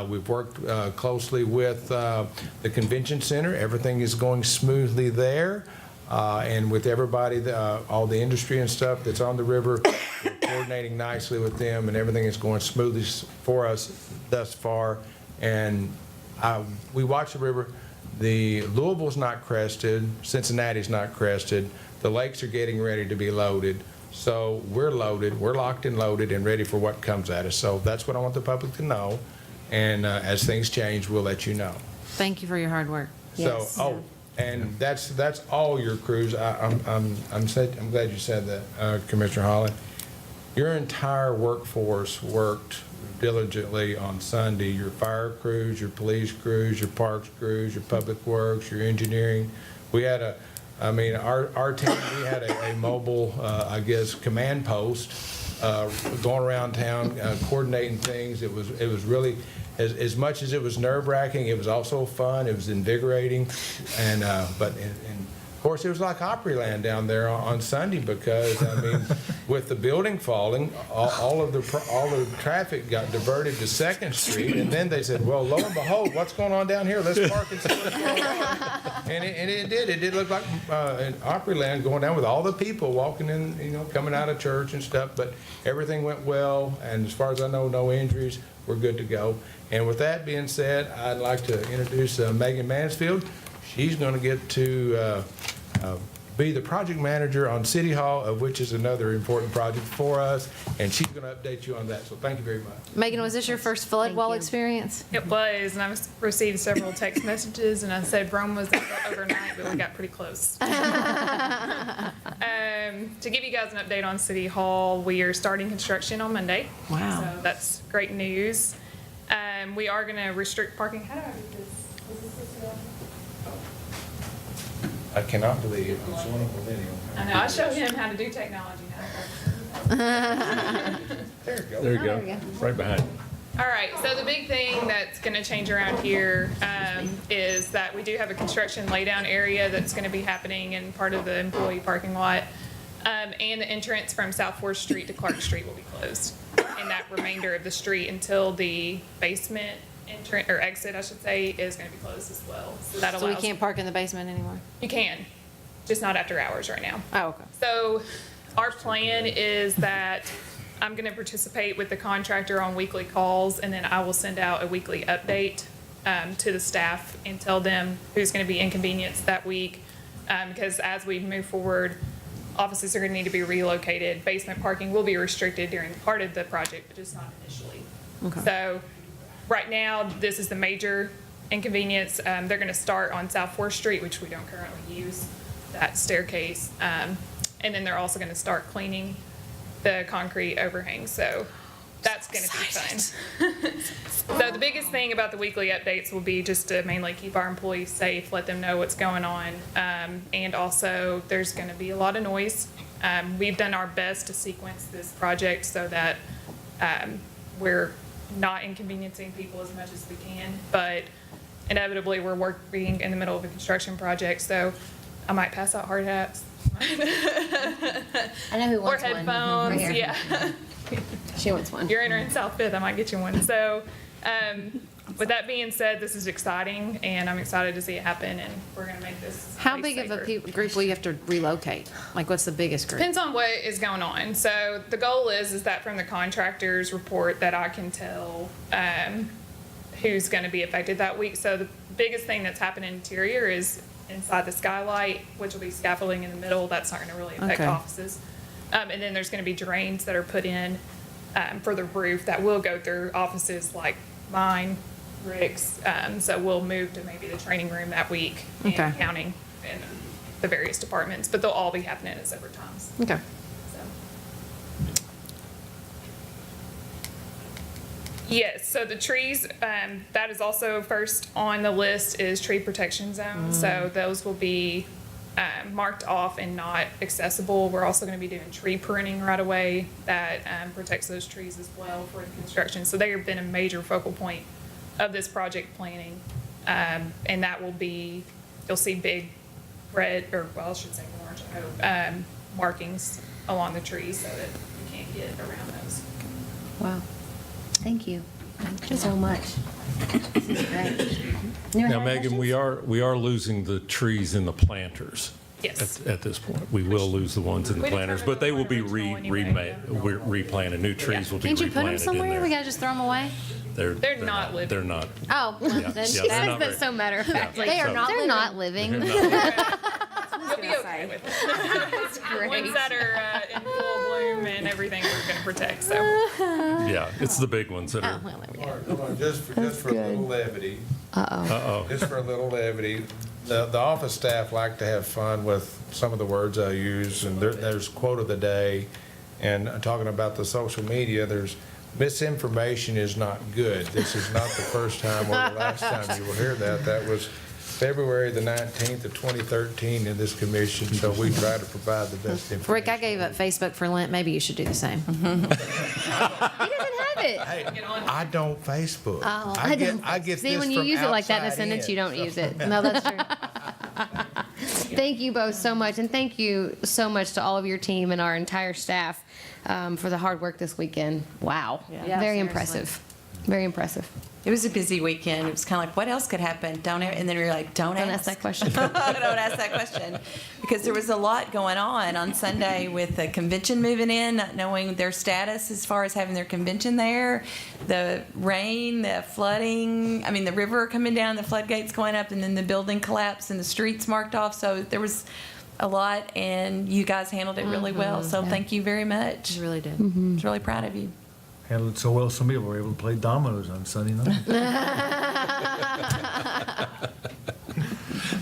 Speaker 9: We've worked closely with the convention center. Everything is going smoothly there. And with everybody, all the industry and stuff that's on the river, we're coordinating nicely with them, and everything is going smoothly for us thus far. And we watch the river. The Louisville's not crested. Cincinnati's not crested. The lakes are getting ready to be loaded. So we're loaded. We're locked and loaded and ready for what comes at us. So that's what I want the public to know. And as things change, we'll let you know.
Speaker 4: Thank you for your hard work.
Speaker 9: So, and that's all your crews. I'm glad you said that, Commissioner Holland. Your entire workforce worked diligently on Sunday. Your fire crews, your police crews, your parks crews, your public works, your engineering. We had I mean, our team, we had a mobile, I guess, command post going around town, coordinating things. It was really, as much as it was nerve-wracking, it was also fun. It was invigorating, and of course, it was like Opryland down there on Sunday because, I mean, with the building falling, all the traffic got diverted to 2nd Street, and then they said, well, lo and behold, what's going on down here? Let's park and see what's going on. And it did. It did look like an Opryland going down with all the people walking in, you know, coming out of church and stuff, but everything went well, and as far as I know, no injuries. We're good to go. And with that being said, I'd like to introduce Megan Mansfield. She's going to get to be the project manager on City Hall, of which is another important project for us, and she's going to update you on that. So thank you very much.
Speaker 4: Megan, was this your first flood wall experience?
Speaker 14: It was, and I received several text messages, and I said Rome was overnight, but we got pretty close. To give you guys an update on City Hall, we are starting construction on Monday.
Speaker 8: Wow.
Speaker 14: So that's great news. We are going to restrict parking. How do I do this? Is this this?
Speaker 9: I cannot believe it's one of millennial.
Speaker 14: I know, I showed him how to do technology now.
Speaker 9: There you go.
Speaker 5: There you go, right behind you.
Speaker 14: All right, so the big thing that's going to change around here is that we do have a construction laydown area that's going to be happening in part of the employee parking lot. And the entrance from South 4th Street to Clark Street will be closed. And that remainder of the street until the basement entrance, or exit, I should say, is going to be closed as well. So that allows.
Speaker 4: So we can't park in the basement anymore?
Speaker 14: You can, just not after hours right now.
Speaker 4: Oh, okay.
Speaker 14: So our plan is that I'm going to participate with the contractor on weekly calls, and then I will send out a weekly update to the staff and tell them who's going to be inconvenienced that week. Because as we move forward, offices are going to need to be relocated. Basement parking will be restricted during part of the project, but just not initially.
Speaker 4: Okay.
Speaker 14: So right now, this is the major inconvenience. They're going to start on South 4th Street, which we don't currently use, that staircase. And then they're also going to start cleaning the concrete overhang. So that's going to be fun. So the biggest thing about the weekly updates will be just to mainly keep our employees safe, let them know what's going on. And also, there's going to be a lot of noise. We've done our best to sequence this project so that we're not inconveniencing people as much as we can, but inevitably we're working in the middle of a construction project, so I might pass out hard hats.
Speaker 1: I know who
Speaker 14: Or
Speaker 1: wants one.
Speaker 14: headphones,
Speaker 1: Right here.
Speaker 14: yeah.
Speaker 1: She wants one.
Speaker 14: You're entering South Fifth, I might get you one. So, with that being said, this is exciting, and I'm excited to see it happen, and we're gonna make this
Speaker 4: How
Speaker 14: place
Speaker 4: big of a
Speaker 14: safer.
Speaker 4: group will you have to relocate? Like, what's the biggest group?
Speaker 14: Depends on what is going on. So the goal is that from the contractor's report that I can tell who's going to be affected that week. So the biggest thing that's happened interior is inside the skylight, which will be scaffolding in the middle. That's not going to really affect
Speaker 4: Okay.
Speaker 14: offices. And then there's going to be drains that are put in for the roof that will go through offices like mine, Rick's. So we'll move to maybe the training room that week and
Speaker 4: Okay.
Speaker 14: accounting and the various departments, but they'll all be happening at separate times.
Speaker 4: Okay.
Speaker 14: So. Yes, so the trees, that is also first on the list is tree protection zones. So those will be marked off and not accessible. We're also going to be doing tree pruning right away that protects those trees as well for the construction. So they have been a major focal point of this project planning. And that will be, you'll see big red, or well, I should say orange, I hope, markings along the trees so that you can't get around those.
Speaker 1: Wow. Thank you. Thank you so much. This is great. Anyone
Speaker 5: Now,
Speaker 1: have
Speaker 5: Megan,
Speaker 1: questions?
Speaker 5: we are losing the trees in the planters.
Speaker 14: Yes.
Speaker 5: At this point, we will lose the ones in the
Speaker 14: We
Speaker 5: planters,
Speaker 14: determined
Speaker 5: but they
Speaker 14: the
Speaker 5: will be
Speaker 14: one original anyway.
Speaker 5: replanted. New trees will be
Speaker 4: Can't you put them
Speaker 5: replanted in
Speaker 4: somewhere? We
Speaker 5: there.
Speaker 4: gotta just throw them away?
Speaker 14: They're not living.
Speaker 5: They're not.
Speaker 4: Oh, well,
Speaker 5: Yeah,
Speaker 4: then
Speaker 5: yeah,
Speaker 4: she
Speaker 5: they're
Speaker 4: says
Speaker 5: not
Speaker 4: that
Speaker 5: very-
Speaker 4: so matter of fact.
Speaker 5: Yeah, so-
Speaker 1: They're not living.
Speaker 5: They're not-
Speaker 14: You'll be okay with it.
Speaker 1: That's great.
Speaker 14: Ones that are in full bloom and everything we're going to protect. So
Speaker 5: Yeah, it's the big ones that
Speaker 4: Oh,
Speaker 5: are.
Speaker 4: well, there we go.
Speaker 9: Hold on, just for a little levity,
Speaker 5: Uh-oh.
Speaker 9: just for a little levity, the office staff like to have fun with some of the words I use, and there's quote of the day, and talking about the social media, there's misinformation is not good. This is not the first time or the last time you will hear that. That was February the 19th of 2013 in this commission, so we try to provide the best information.
Speaker 4: Rick, I gave up Facebook for Lent. Maybe you should do the same. He doesn't have it.
Speaker 9: Hey, I don't Facebook.
Speaker 4: Oh,
Speaker 9: I get
Speaker 4: See,
Speaker 9: this
Speaker 4: when you
Speaker 9: from
Speaker 4: use it like that in a
Speaker 9: outside
Speaker 4: sentence,
Speaker 9: in.
Speaker 4: you don't use it. No, that's true. Thank you both so much, and thank you so much to all of your team and our entire staff for the hard work this weekend. Wow.
Speaker 8: Yeah,
Speaker 4: Very
Speaker 8: seriously.
Speaker 4: impressive. Very impressive.
Speaker 8: It was a busy weekend. It was kind of like, what else could happen? And then we were like, don't
Speaker 4: Don't
Speaker 8: ask.
Speaker 4: ask that question.
Speaker 8: Don't ask that question. Because there was a lot going on Sunday with the convention moving in, not knowing their status as far as having their convention there, the rain, the flooding, the river coming down, the floodgates going up, and then the building collapsed and the streets marked off. So there was a lot, and you guys handled it really well. So thank you very much.
Speaker 4: You really did.
Speaker 8: I was really proud of you.
Speaker 2: Handled it so well, some people were able to play dominoes on Sunday night.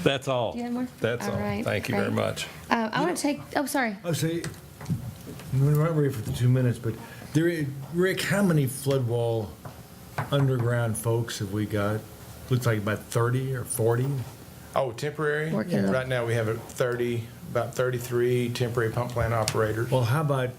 Speaker 5: That's all.
Speaker 4: Do you have more?
Speaker 5: That's
Speaker 4: All
Speaker 5: all.
Speaker 4: right,
Speaker 5: Thank you very
Speaker 4: great.
Speaker 5: much.
Speaker 4: I want to take, sorry.
Speaker 2: I say, we're not ready for the 2 minutes, but Rick, how many flood wall underground folks have we got? Looks like about 30 or 40.
Speaker 9: Oh, temporary?
Speaker 4: Working the-
Speaker 9: Right now, we have about 33 temporary pump plant operators.
Speaker 2: Well, how about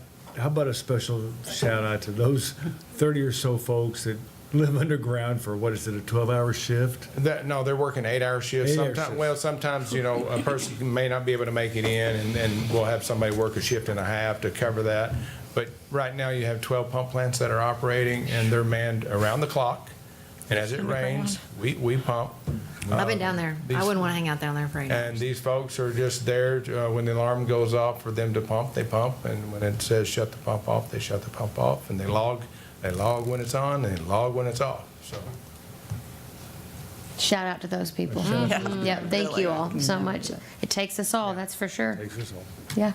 Speaker 2: a special shout out to those 30 or so folks that live underground for, what is it, a 12-hour shift?
Speaker 9: No, they're working 8-hour shifts.
Speaker 2: 8-hour
Speaker 9: Sometimes,
Speaker 2: shifts.
Speaker 9: well, sometimes, a person may not be able to make it in, and we'll have somebody work a shift and a half to cover that. But right now, you have 12 pump plants that are operating, and they're manned around the clock. And as it rains, we pump.
Speaker 4: I've been down there. I wouldn't want to hang out down there for 8 hours.
Speaker 9: And these folks are just there when the alarm goes off for them to pump, they pump. And when it says shut the pump off, they shut the pump off. And they log when it's on, and they log when it's off. So
Speaker 4: Shout out to those people. Yeah, thank you all so much. It takes us all, that's for sure.
Speaker 2: Takes us all.
Speaker 4: Yeah.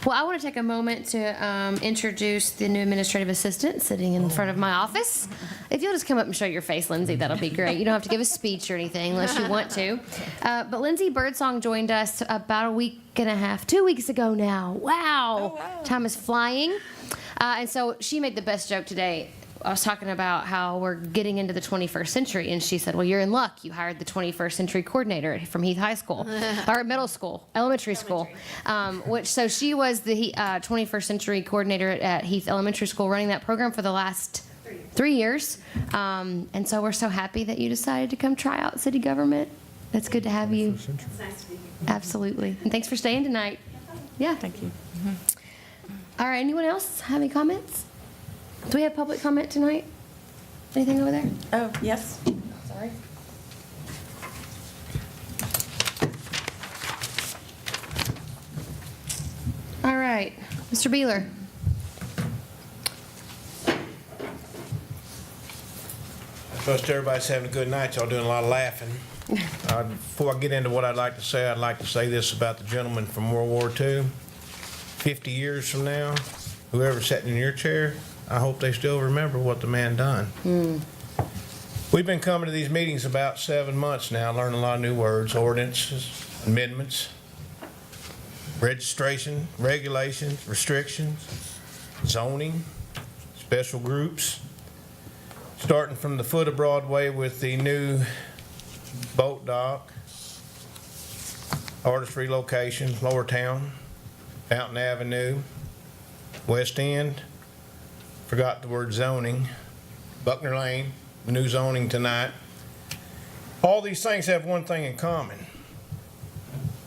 Speaker 4: Well, I want to take a moment to introduce the new administrative assistant sitting in front of my office. If you'll just come up and show your face, Lindsay, that'll be great. You don't have to give a speech or anything unless you want to. But Lindsay Birdsong joined us about a week and a half, 2 weeks ago now. Wow. Time is flying. And so she made the best joke today. I was talking about how we're getting into the 21st century, and she said, well, you're in luck. You hired the 21st century coordinator from Heath High School, or middle school, elementary school. So she was the 21st century coordinator at Heath Elementary School, running that program for the last 3 years. And so we're so happy that you decided to come try out city government. It's good to have you.
Speaker 13: It's nice to be here.
Speaker 4: Absolutely. And thanks for staying tonight. Yeah.
Speaker 8: Thank you.
Speaker 4: All right, anyone else have any comments? Do we have public comment tonight? Anything over there?
Speaker 8: Oh, yes.
Speaker 4: Sorry. All right, Mr. Beeler.
Speaker 15: Trust everybody's having a good night. Y'all doing a lot of laughing. Before I get into what I'd like to say this about the gentleman from World War II. 50 years from now, whoever's sitting in your chair, I hope they still remember what the man done. We've been coming to these meetings about 7 months now, learning a lot of new words, ordinances, amendments, registration, regulations, restrictions, zoning, special groups, starting from the foot of Broadway with the new boat dock, artist relocation, Lower Town, Fountain Avenue, West End, forgot the word zoning, Buckner Lane, the new zoning tonight. All these things have one thing in common.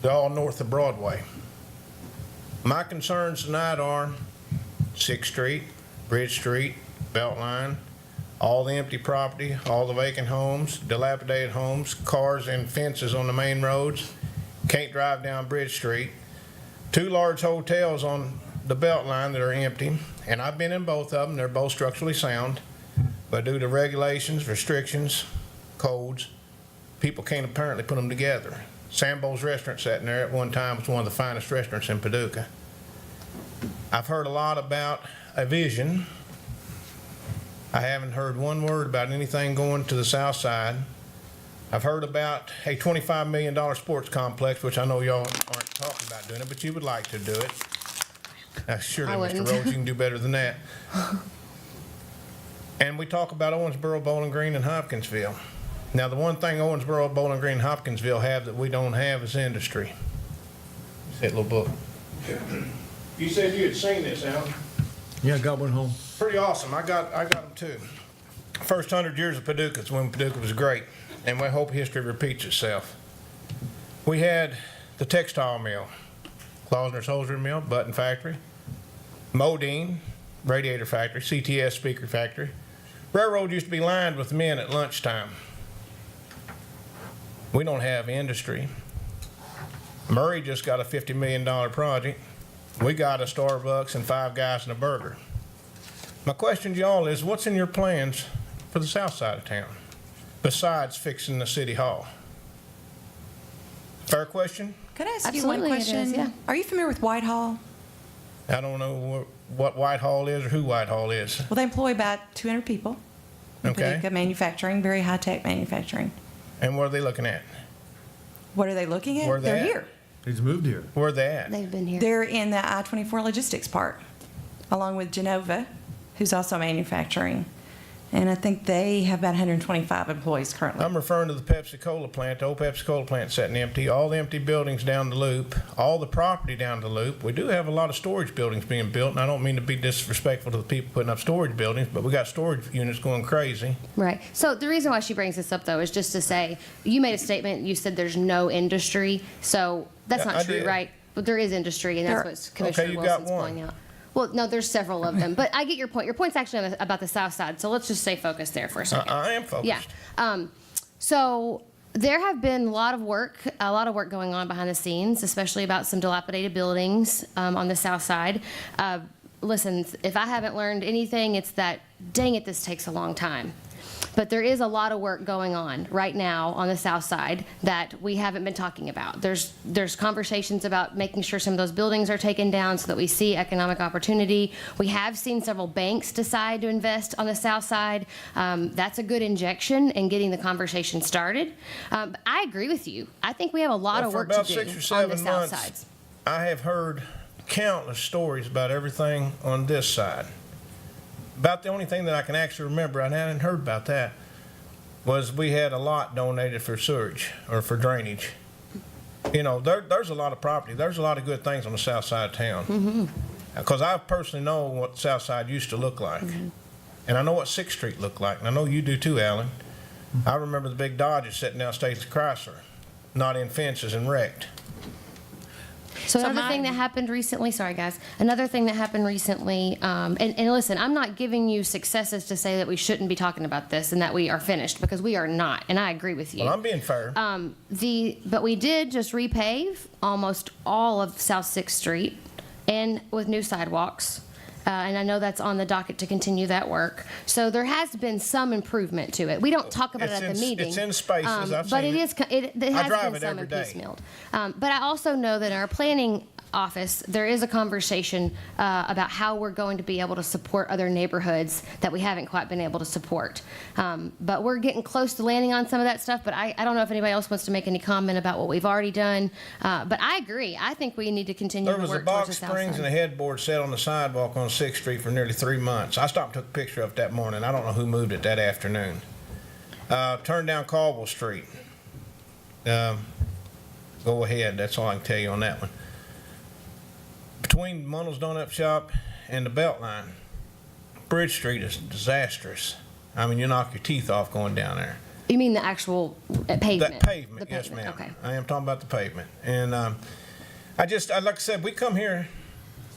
Speaker 15: They're all north of Broadway. My concerns tonight are 6th Street, Bridge Street, Beltline, all the empty property, all the vacant homes, dilapidated homes, cars and fences on the main roads, can't drive down Bridge Street, 2 large hotels on the Beltline that are empty, and I've been in both of them, they're both structurally sound, but due to regulations, restrictions, codes, people can't apparently put them together. Sambo's Restaurant sitting there at one time was one of the finest restaurants in Paducah. I've heard a lot about a vision. I haven't heard one word about anything going to the south side. I've heard about a $25 million sports complex, which I know y'all aren't talking about doing it, but you would like to do it. Now, surely,
Speaker 4: I
Speaker 15: Mr.
Speaker 4: wouldn't.
Speaker 15: Rhodes, you can do better than that. And we talk about Owensboro, Bowling Green, and Hopkinsville. Now, the one thing Owensboro, Bowling Green, Hopkinsville have that we don't have is industry. See that little book? You said you had seen this, Alan.
Speaker 2: Yeah, I got one home.
Speaker 15: Pretty awesome. I got them too. First 100 years of Paducah is when Paducah was great, and we hope history repeats itself. We had the textile mill, Klausner's hosiery mill, button factory, Modine, radiator factory, CTS speaker factory. Railroad used to be lined with men at lunchtime. We don't have industry. Murray just got a $50 million project. We got a Starbucks and 5 Guys and a burger. My question to y'all is, what's in your plans for the south side of town, besides fixing the city hall? Fair question?
Speaker 8: Could I ask
Speaker 1: Absolutely,
Speaker 8: you
Speaker 1: it
Speaker 8: one question?
Speaker 1: is, yeah.
Speaker 8: Are you familiar with Whitehall?
Speaker 15: I don't know what Whitehall is or who Whitehall is.
Speaker 8: Well, they employ about 200 people. in
Speaker 15: Okay.
Speaker 8: Paducah manufacturing, very high-tech manufacturing.
Speaker 15: And what are they looking at?
Speaker 8: What are they looking at?
Speaker 15: Where they
Speaker 8: They're
Speaker 15: at?
Speaker 8: here.
Speaker 2: He's moved here.
Speaker 15: Where are they at?
Speaker 1: They've been here.
Speaker 8: They're in the I-24 logistics park, along with Genova, who's also manufacturing. And I think they have about 125 employees currently.
Speaker 15: I'm referring to the Pepsi-Cola plant. The old Pepsi-Cola plant sitting empty. All the empty buildings down the loop. All the property down the loop. We do have a lot of storage buildings being built, and I don't mean to be disrespectful to the people putting up storage buildings, but we got storage units going crazy.
Speaker 1: Right. So the reason why she brings this up, though, is just to say, you made a statement, you said there's no industry. So that's
Speaker 15: Yeah,
Speaker 1: not
Speaker 15: I
Speaker 1: true,
Speaker 15: did.
Speaker 1: right? But there is industry, and that's what Commissioner
Speaker 15: you got
Speaker 1: Wilson's
Speaker 15: one.
Speaker 1: pointing out. Well, no, there's several of them. But I get your point. Your point's actually about the south side, so let's just stay focused there for a second.
Speaker 15: I am focused.
Speaker 1: Yeah. So there have been a lot of work going on behind the scenes, especially about some dilapidated buildings on the south side. Listen, if I haven't learned anything, it's that, dang it, this takes a long time. But there is a lot of work going on right now on the south side that we haven't been talking about. There's conversations about making sure some of those buildings are taken down so that we see economic opportunity. We have seen several banks decide to invest on the south side. That's a good injection in getting the conversation started. I agree with you. I think we have a lot of work to do
Speaker 15: For about 6 or
Speaker 1: on the
Speaker 15: 7
Speaker 1: south
Speaker 15: months,
Speaker 1: sides.
Speaker 15: I have heard countless stories about everything on this side. About the only thing that I can actually remember, I hadn't heard about that, was we had a lot donated for sewage or for drainage. You know, there's a lot of property. There's a lot of good things on the south side of town. Because I personally know what the south side used to look like. And I know what 6th Street looked like. And I know you do too, Alan. I remember the big Dodges sitting down States Chrysler, not in fences and wrecked.
Speaker 1: So another thing that happened recently, sorry guys, another thing that happened recently, and listen, I'm not giving you successes to say that we shouldn't be talking about this and that we are finished, because we are not, and I agree with you.
Speaker 15: Well, I'm being fair.
Speaker 1: But we did just repave almost all of South 6th Street, and with new sidewalks. And I know that's on the docket to continue that work. So there has been some improvement to it. We don't talk about it at the meeting.
Speaker 15: It's in spaces. I've
Speaker 1: but
Speaker 15: seen
Speaker 1: it has
Speaker 15: drive
Speaker 1: been
Speaker 15: it
Speaker 1: some
Speaker 15: every day.
Speaker 1: piecemealed. But I also know that in our planning office, there is a conversation about how we're going to be able to support other neighborhoods that we haven't quite been able to support. But we're getting close to landing on some of that stuff, but I don't know if anybody else wants to make any comment about what we've already done. But I agree. I think we need to continue
Speaker 15: There
Speaker 1: to
Speaker 15: was a
Speaker 1: work towards
Speaker 15: box
Speaker 1: the south
Speaker 15: springs
Speaker 1: side.
Speaker 15: and a headboard set on the sidewalk on 6th Street for nearly 3 months. I stopped and took a picture of it that morning. I don't know who moved it that afternoon. Turned down Caldwell Street. Go ahead. That's all I can tell you on that one. Between Munnell's Donut Shop and the Beltline, Bridge Street is disastrous. I mean, you knock your teeth off going down there.
Speaker 1: You mean the actual pavement?
Speaker 15: That pavement,
Speaker 1: The
Speaker 15: yes,
Speaker 1: pavement,
Speaker 15: ma'am.
Speaker 1: okay.
Speaker 15: I am talking about the pavement. And like I said, we come here,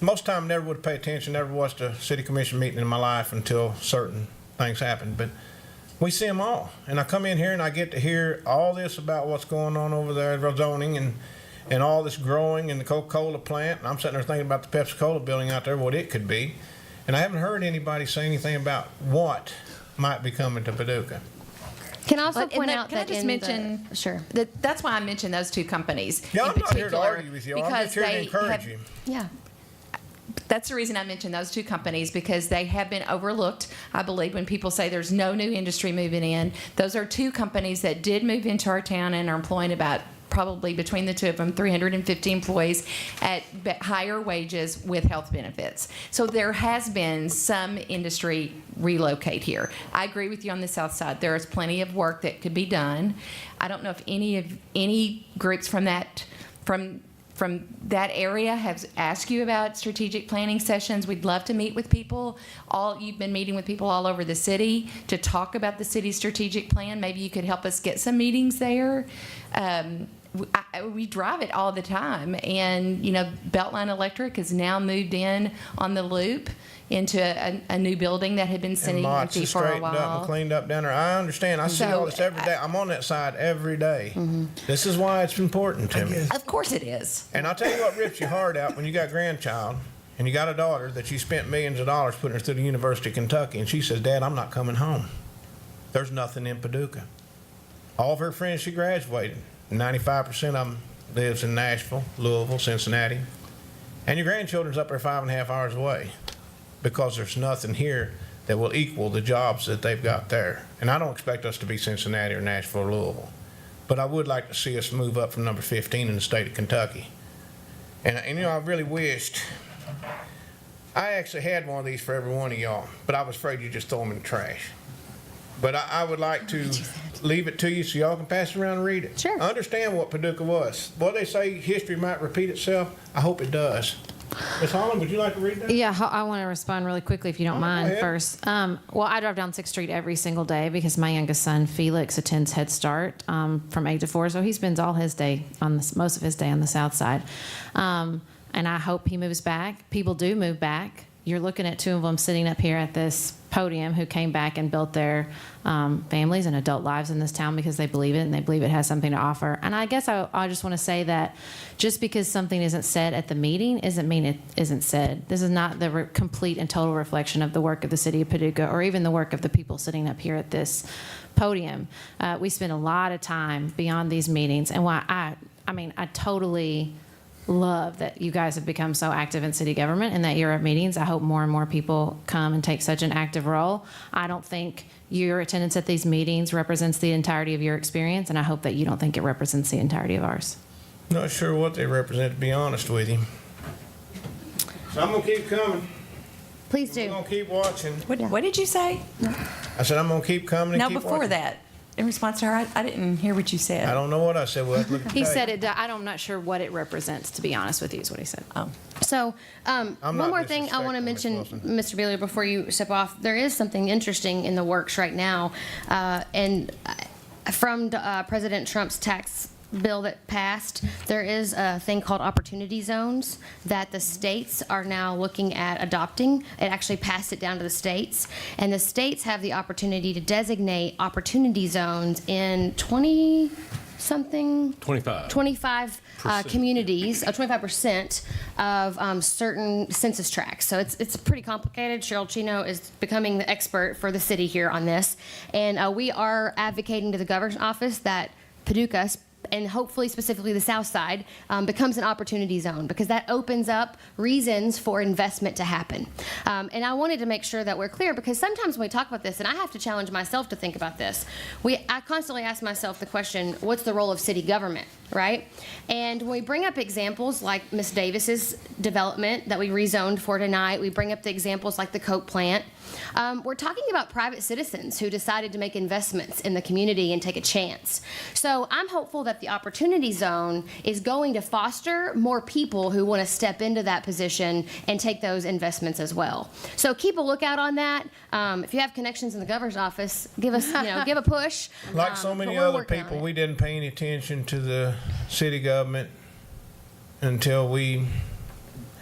Speaker 15: most time never would pay attention, never watched a city commission meeting in my life until certain things happened. But we see them all. And I come in here and I get to hear all this about what's going on over there, zoning and all this growing in the Coca-Cola plant. And I'm sitting there thinking about the Pepsi-Cola building out there, what it could be. And I haven't heard anybody say anything about what might be coming to Paducah.
Speaker 1: Can I also
Speaker 8: But- and
Speaker 1: point
Speaker 8: that-
Speaker 1: out
Speaker 8: can I
Speaker 1: that
Speaker 8: just
Speaker 1: in
Speaker 8: mention-
Speaker 1: sure.
Speaker 8: That's why I mentioned those two companies
Speaker 15: Yeah,
Speaker 8: in
Speaker 15: I'm not here to
Speaker 8: particular,
Speaker 15: argue with you. I'm
Speaker 8: because
Speaker 15: just here to
Speaker 8: they
Speaker 15: encourage
Speaker 8: have-
Speaker 15: you.
Speaker 1: Yeah.
Speaker 8: That's the reason I mentioned those two companies, because they have been overlooked. I believe when people say there's no new industry moving in, those are two companies that did move into our town and are employing about probably between the two of them, 350 employees at higher wages with health benefits. So there has been some industry relocate here. I agree with you on the south side. There is plenty of work that could be done. I don't know if any groups from that area have asked you about strategic planning sessions. We'd love to meet with people. You've been meeting with people all over the city to talk about the city's strategic plan. Maybe you could help us get some meetings there. We drive it all the time, and Beltline Electric has now moved in on the loop into a new building that had been sitting empty for a
Speaker 15: straightened up
Speaker 8: while.
Speaker 15: and cleaned up down there. I understand. I see all this every day. I'm on that side every day. This is why it's important to me.
Speaker 8: Of course it is.
Speaker 15: And I'll tell you what rips your heart out when you got a grandchild and you got a daughter that you spent millions of dollars putting her through the University of Kentucky, and she says, "Dad, I'm not coming home." There's nothing in Paducah. All of her friends she graduated, 95% of them lives in Nashville, Louisville, Cincinnati. And your grandchildren's up there 5.5 hours away, because there's nothing here that will equal the jobs that they've got there. And I don't expect us to be Cincinnati or Nashville or Louisville, but I would like to see us move up from number 15 in the state of Kentucky. And I really wished, I actually had one of these for every one of y'all, but I was afraid you'd just throw them in the trash. But I would like to leave it to you so y'all can pass it around and read it.
Speaker 1: Sure.
Speaker 15: I understand what Paducah was. What they say, history might repeat itself. I hope it does. Ms. Holland, would you like to read that?
Speaker 4: Yeah, I want to respond really quickly if you don't
Speaker 15: Go
Speaker 4: mind
Speaker 15: ahead.
Speaker 4: first. Well, I drive down 6th Street every single day because my youngest son, Felix, attends Head Start from 8 to 4, so he spends all his day most of his day on the south side. And I hope he moves back. People do move back. You're looking at two of them sitting up here at this podium who came back and built their families and adult lives in this town because they believe it and they believe it has something to offer. And I guess I just want to say that just because something isn't said at the meeting doesn't mean it isn't said. This is not the complete and total reflection of the work of the City of Paducah or even the work of the people sitting up here at this podium. We spend a lot of time beyond these meetings, and I totally love that you guys have become so active in city government and that you're at meetings. I hope more and more people come and take such an active role. I don't think your attendance at these meetings represents the entirety of your experience, and I hope that you don't think it represents the entirety of ours.
Speaker 15: Not sure what they represent, to be honest with you. So I'm going to keep coming.
Speaker 1: Please
Speaker 15: I'm
Speaker 1: do.
Speaker 15: going to keep watching.
Speaker 8: What did you say?
Speaker 15: I said I'm going to keep coming and
Speaker 8: No,
Speaker 15: keep
Speaker 8: before
Speaker 15: watching.
Speaker 8: that, in response to her, I didn't hear what you said.
Speaker 15: I don't know what I said. We'll have to look at the
Speaker 4: He
Speaker 15: tape.
Speaker 4: said it, I'm not sure what it represents, to be honest with you, is what he said.
Speaker 8: Oh.
Speaker 1: So, one
Speaker 15: not
Speaker 1: more thing I want to
Speaker 15: disrespecting
Speaker 1: mention,
Speaker 15: Ms. Wilson.
Speaker 1: Mr. Beeler, before you step off. There is something interesting in the works right now, and from President Trump's tax bill that passed, there is a thing called opportunity zones that the states are now looking at adopting. It actually passed it down to the states, and the states have the opportunity to designate opportunity zones in 25 communities, 25% of certain census tracts. So it's pretty complicated. Cheryl Chino is becoming the expert for the city here on this, and we are advocating to the governor's office that Paducah, and hopefully specifically the south side, becomes an opportunity zone, because that opens up reasons for investment to happen. And I wanted to make sure that we're clear, because sometimes when we talk about this, and I have to challenge myself to think about this, I constantly ask myself the question, what's the role of city government, right? And when we bring up examples like Ms. Davis's development that we rezoned for tonight, we bring up the examples like the Coke plant, we're talking about private citizens who decided to make investments in the community and take a chance. So I'm hopeful that the opportunity zone is going to foster more people who want to step into that position and take those investments as well. So keep a lookout on that. If you have connections in the governor's office, give us, give a push.
Speaker 15: Like so
Speaker 1: But
Speaker 15: many
Speaker 1: we're
Speaker 15: other
Speaker 1: working on
Speaker 15: people,
Speaker 1: it.
Speaker 15: we didn't pay any attention to the city government until we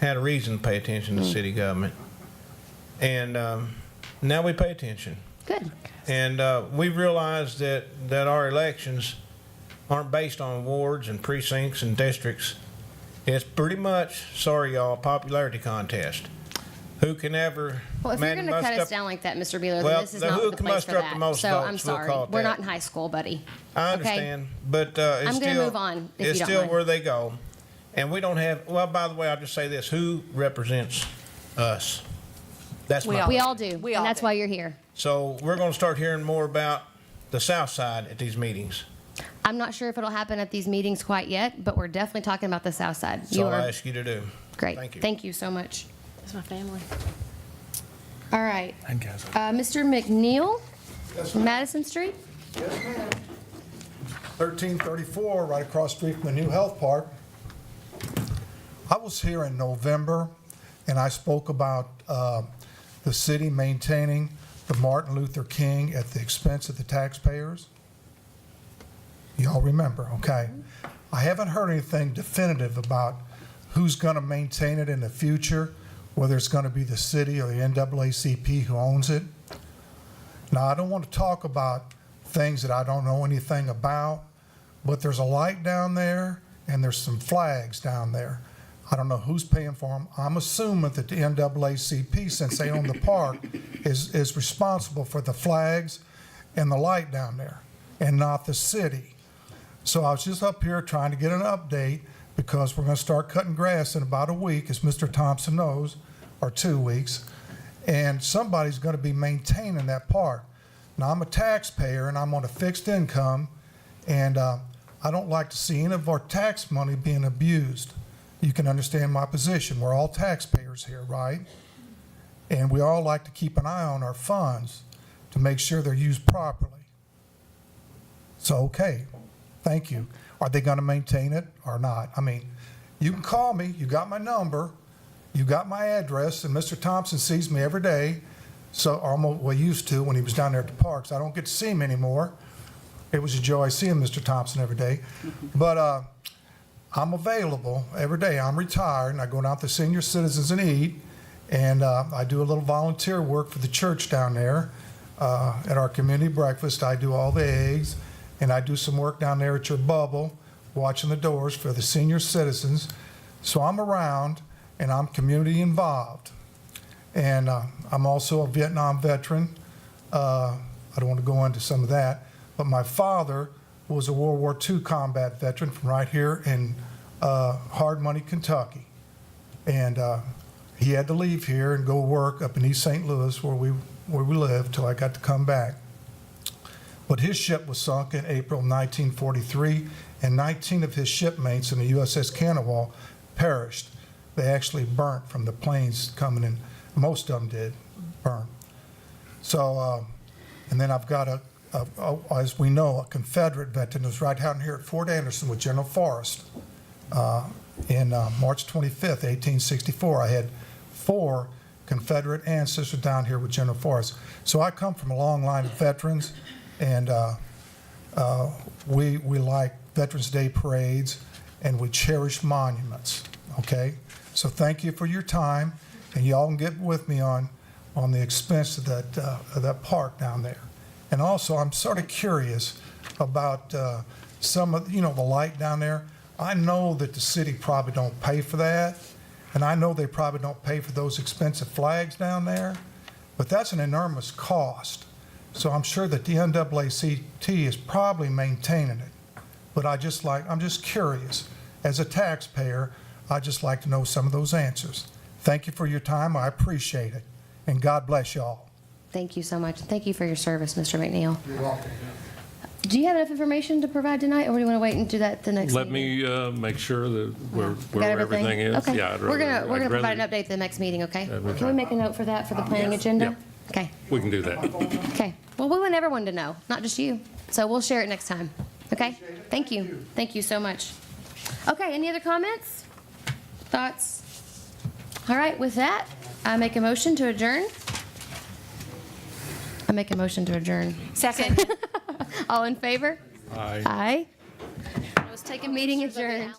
Speaker 15: had a reason to pay attention to city government. And now we pay attention.
Speaker 1: Good.
Speaker 15: And we realize that our elections aren't based on wards and precincts and districts. It's pretty much, sorry y'all, a popularity contest. Who can ever
Speaker 1: Well, if you're going to cut us
Speaker 15: muster-
Speaker 1: down like that, Mr. Beeler,
Speaker 15: Well,
Speaker 1: then this is
Speaker 15: the
Speaker 1: not
Speaker 15: who
Speaker 1: the
Speaker 15: can
Speaker 1: place for
Speaker 15: muster up
Speaker 1: that.
Speaker 15: the most
Speaker 1: So
Speaker 15: votes,
Speaker 1: I'm
Speaker 15: we'll
Speaker 1: sorry.
Speaker 15: call it
Speaker 1: We're
Speaker 15: that.
Speaker 1: not in high school, buddy.
Speaker 15: I
Speaker 1: Okay?
Speaker 15: understand, but it's
Speaker 1: I'm
Speaker 15: still,
Speaker 1: gonna move on, if
Speaker 15: it's
Speaker 1: you don't
Speaker 15: still
Speaker 1: mind.
Speaker 15: where they go. And we don't have, well, by the way, I'll just say this, who represents us? That's my
Speaker 1: We
Speaker 15: question.
Speaker 1: all do, and that's why you're here.
Speaker 15: So we're going to start hearing more about the south side at these meetings.
Speaker 1: I'm not sure if it'll happen at these meetings quite yet, but we're definitely talking about the south side.
Speaker 15: That's all I ask you to do.
Speaker 1: Great.
Speaker 15: Thank you.
Speaker 1: Thank you so much.
Speaker 3: That's my family.
Speaker 1: All right.
Speaker 2: And guys,
Speaker 1: Mr. McNeil, Madison Street.
Speaker 16: 1334, right across the street from the new health park. I was here in November, and I spoke about the city maintaining the Martin Luther King at the expense of the taxpayers. Y'all remember, okay? I haven't heard anything definitive about who's going to maintain it in the future, whether it's going to be the city or the NAACP who owns it. Now, I don't want to talk about things that I don't know anything about, but there's a light down there and there's some flags down there. I don't know who's paying for them. I'm assuming that the NAACP, since they own the park, is responsible for the flags and the light down there, and not the city. So I was just up here trying to get an update, because we're going to start cutting grass in about a week, as Mr. Thompson knows, or 2 weeks, and somebody's going to be maintaining that park. Now, I'm a taxpayer, and I'm on a fixed income, and I don't like to see any of our tax money being abused. You can understand my position. We're all taxpayers here, right? And we all like to keep an eye on our funds to make sure they're used properly. So, okay, thank you. Are they going to maintain it or not? I mean, you can call me. You got my number. You got my address. And Mr. Thompson sees me every day. So, almost, well, used to when he was down there at the parks. I don't get to see him anymore. It was a joy seeing Mr. Thompson every day. But I'm available every day. I'm retired, and I go down to Senior Citizens and eat. And I do a little volunteer work for the church down there. At our community breakfast, I do all the eggs. And I do some work down there at your bubble, watching the doors for the senior citizens. So I'm around, and I'm community involved. And I'm also a Vietnam veteran. I don't want to go into some of that, but my father was a World War II combat veteran from right here in Hard Money, Kentucky. And he had to leave here and go work up in East St. Louis, where we lived, till I got to come back. But his ship was sunk in April 1943, and 19 of his shipmates in the USS Kanawha perished. They actually burnt from the planes coming in. Most of them did burn. So, and then I've got as we know, a Confederate veteran who's right down here at Fort Anderson with General Forrest. In March 25th, 1864, I had 4 Confederate ancestors down here with General Forrest. So I come from a long line of veterans. And we like Veterans Day parades, and we cherish monuments, okay? So thank you for your time, and y'all can get with me on the expense of that park down there. And also, I'm sort of curious about some of, the light down there. I know that the city probably don't pay for that, and I know they probably don't pay for those expensive flags down there, but that's an enormous cost. So I'm sure that the NAACP is probably maintaining it. But I'm just curious. As a taxpayer, I'd just like to know some of those answers. Thank you for your time. I appreciate it. And God bless y'all.
Speaker 1: Thank you so much. Thank you for your service, Mr. McNeil.
Speaker 16: You're welcome.
Speaker 1: Do you have enough information to provide tonight, or do you want to wait and do that the next
Speaker 5: Let
Speaker 1: meeting?
Speaker 5: me make sure that where
Speaker 1: Got
Speaker 5: everything is.
Speaker 1: Okay.
Speaker 5: Yeah, I'd
Speaker 1: We're
Speaker 5: rather-
Speaker 1: gonna
Speaker 5: I'd
Speaker 1: provide
Speaker 5: rather-
Speaker 1: an update at the next meeting, okay?
Speaker 5: That'd be
Speaker 1: Can we
Speaker 5: fine.
Speaker 1: make a note for that for the planning agenda?
Speaker 5: Yeah.
Speaker 1: Okay.
Speaker 5: We can do that.
Speaker 1: Okay. Well, we want everyone to know, not just you. So we'll share it next time. Okay? Thank you. Thank you so much. Okay, any other comments? Thoughts? All right, with that, I make a motion to adjourn. Second. All in favor?
Speaker 5: Aye.
Speaker 1: Aye. I was taking meeting adjourned.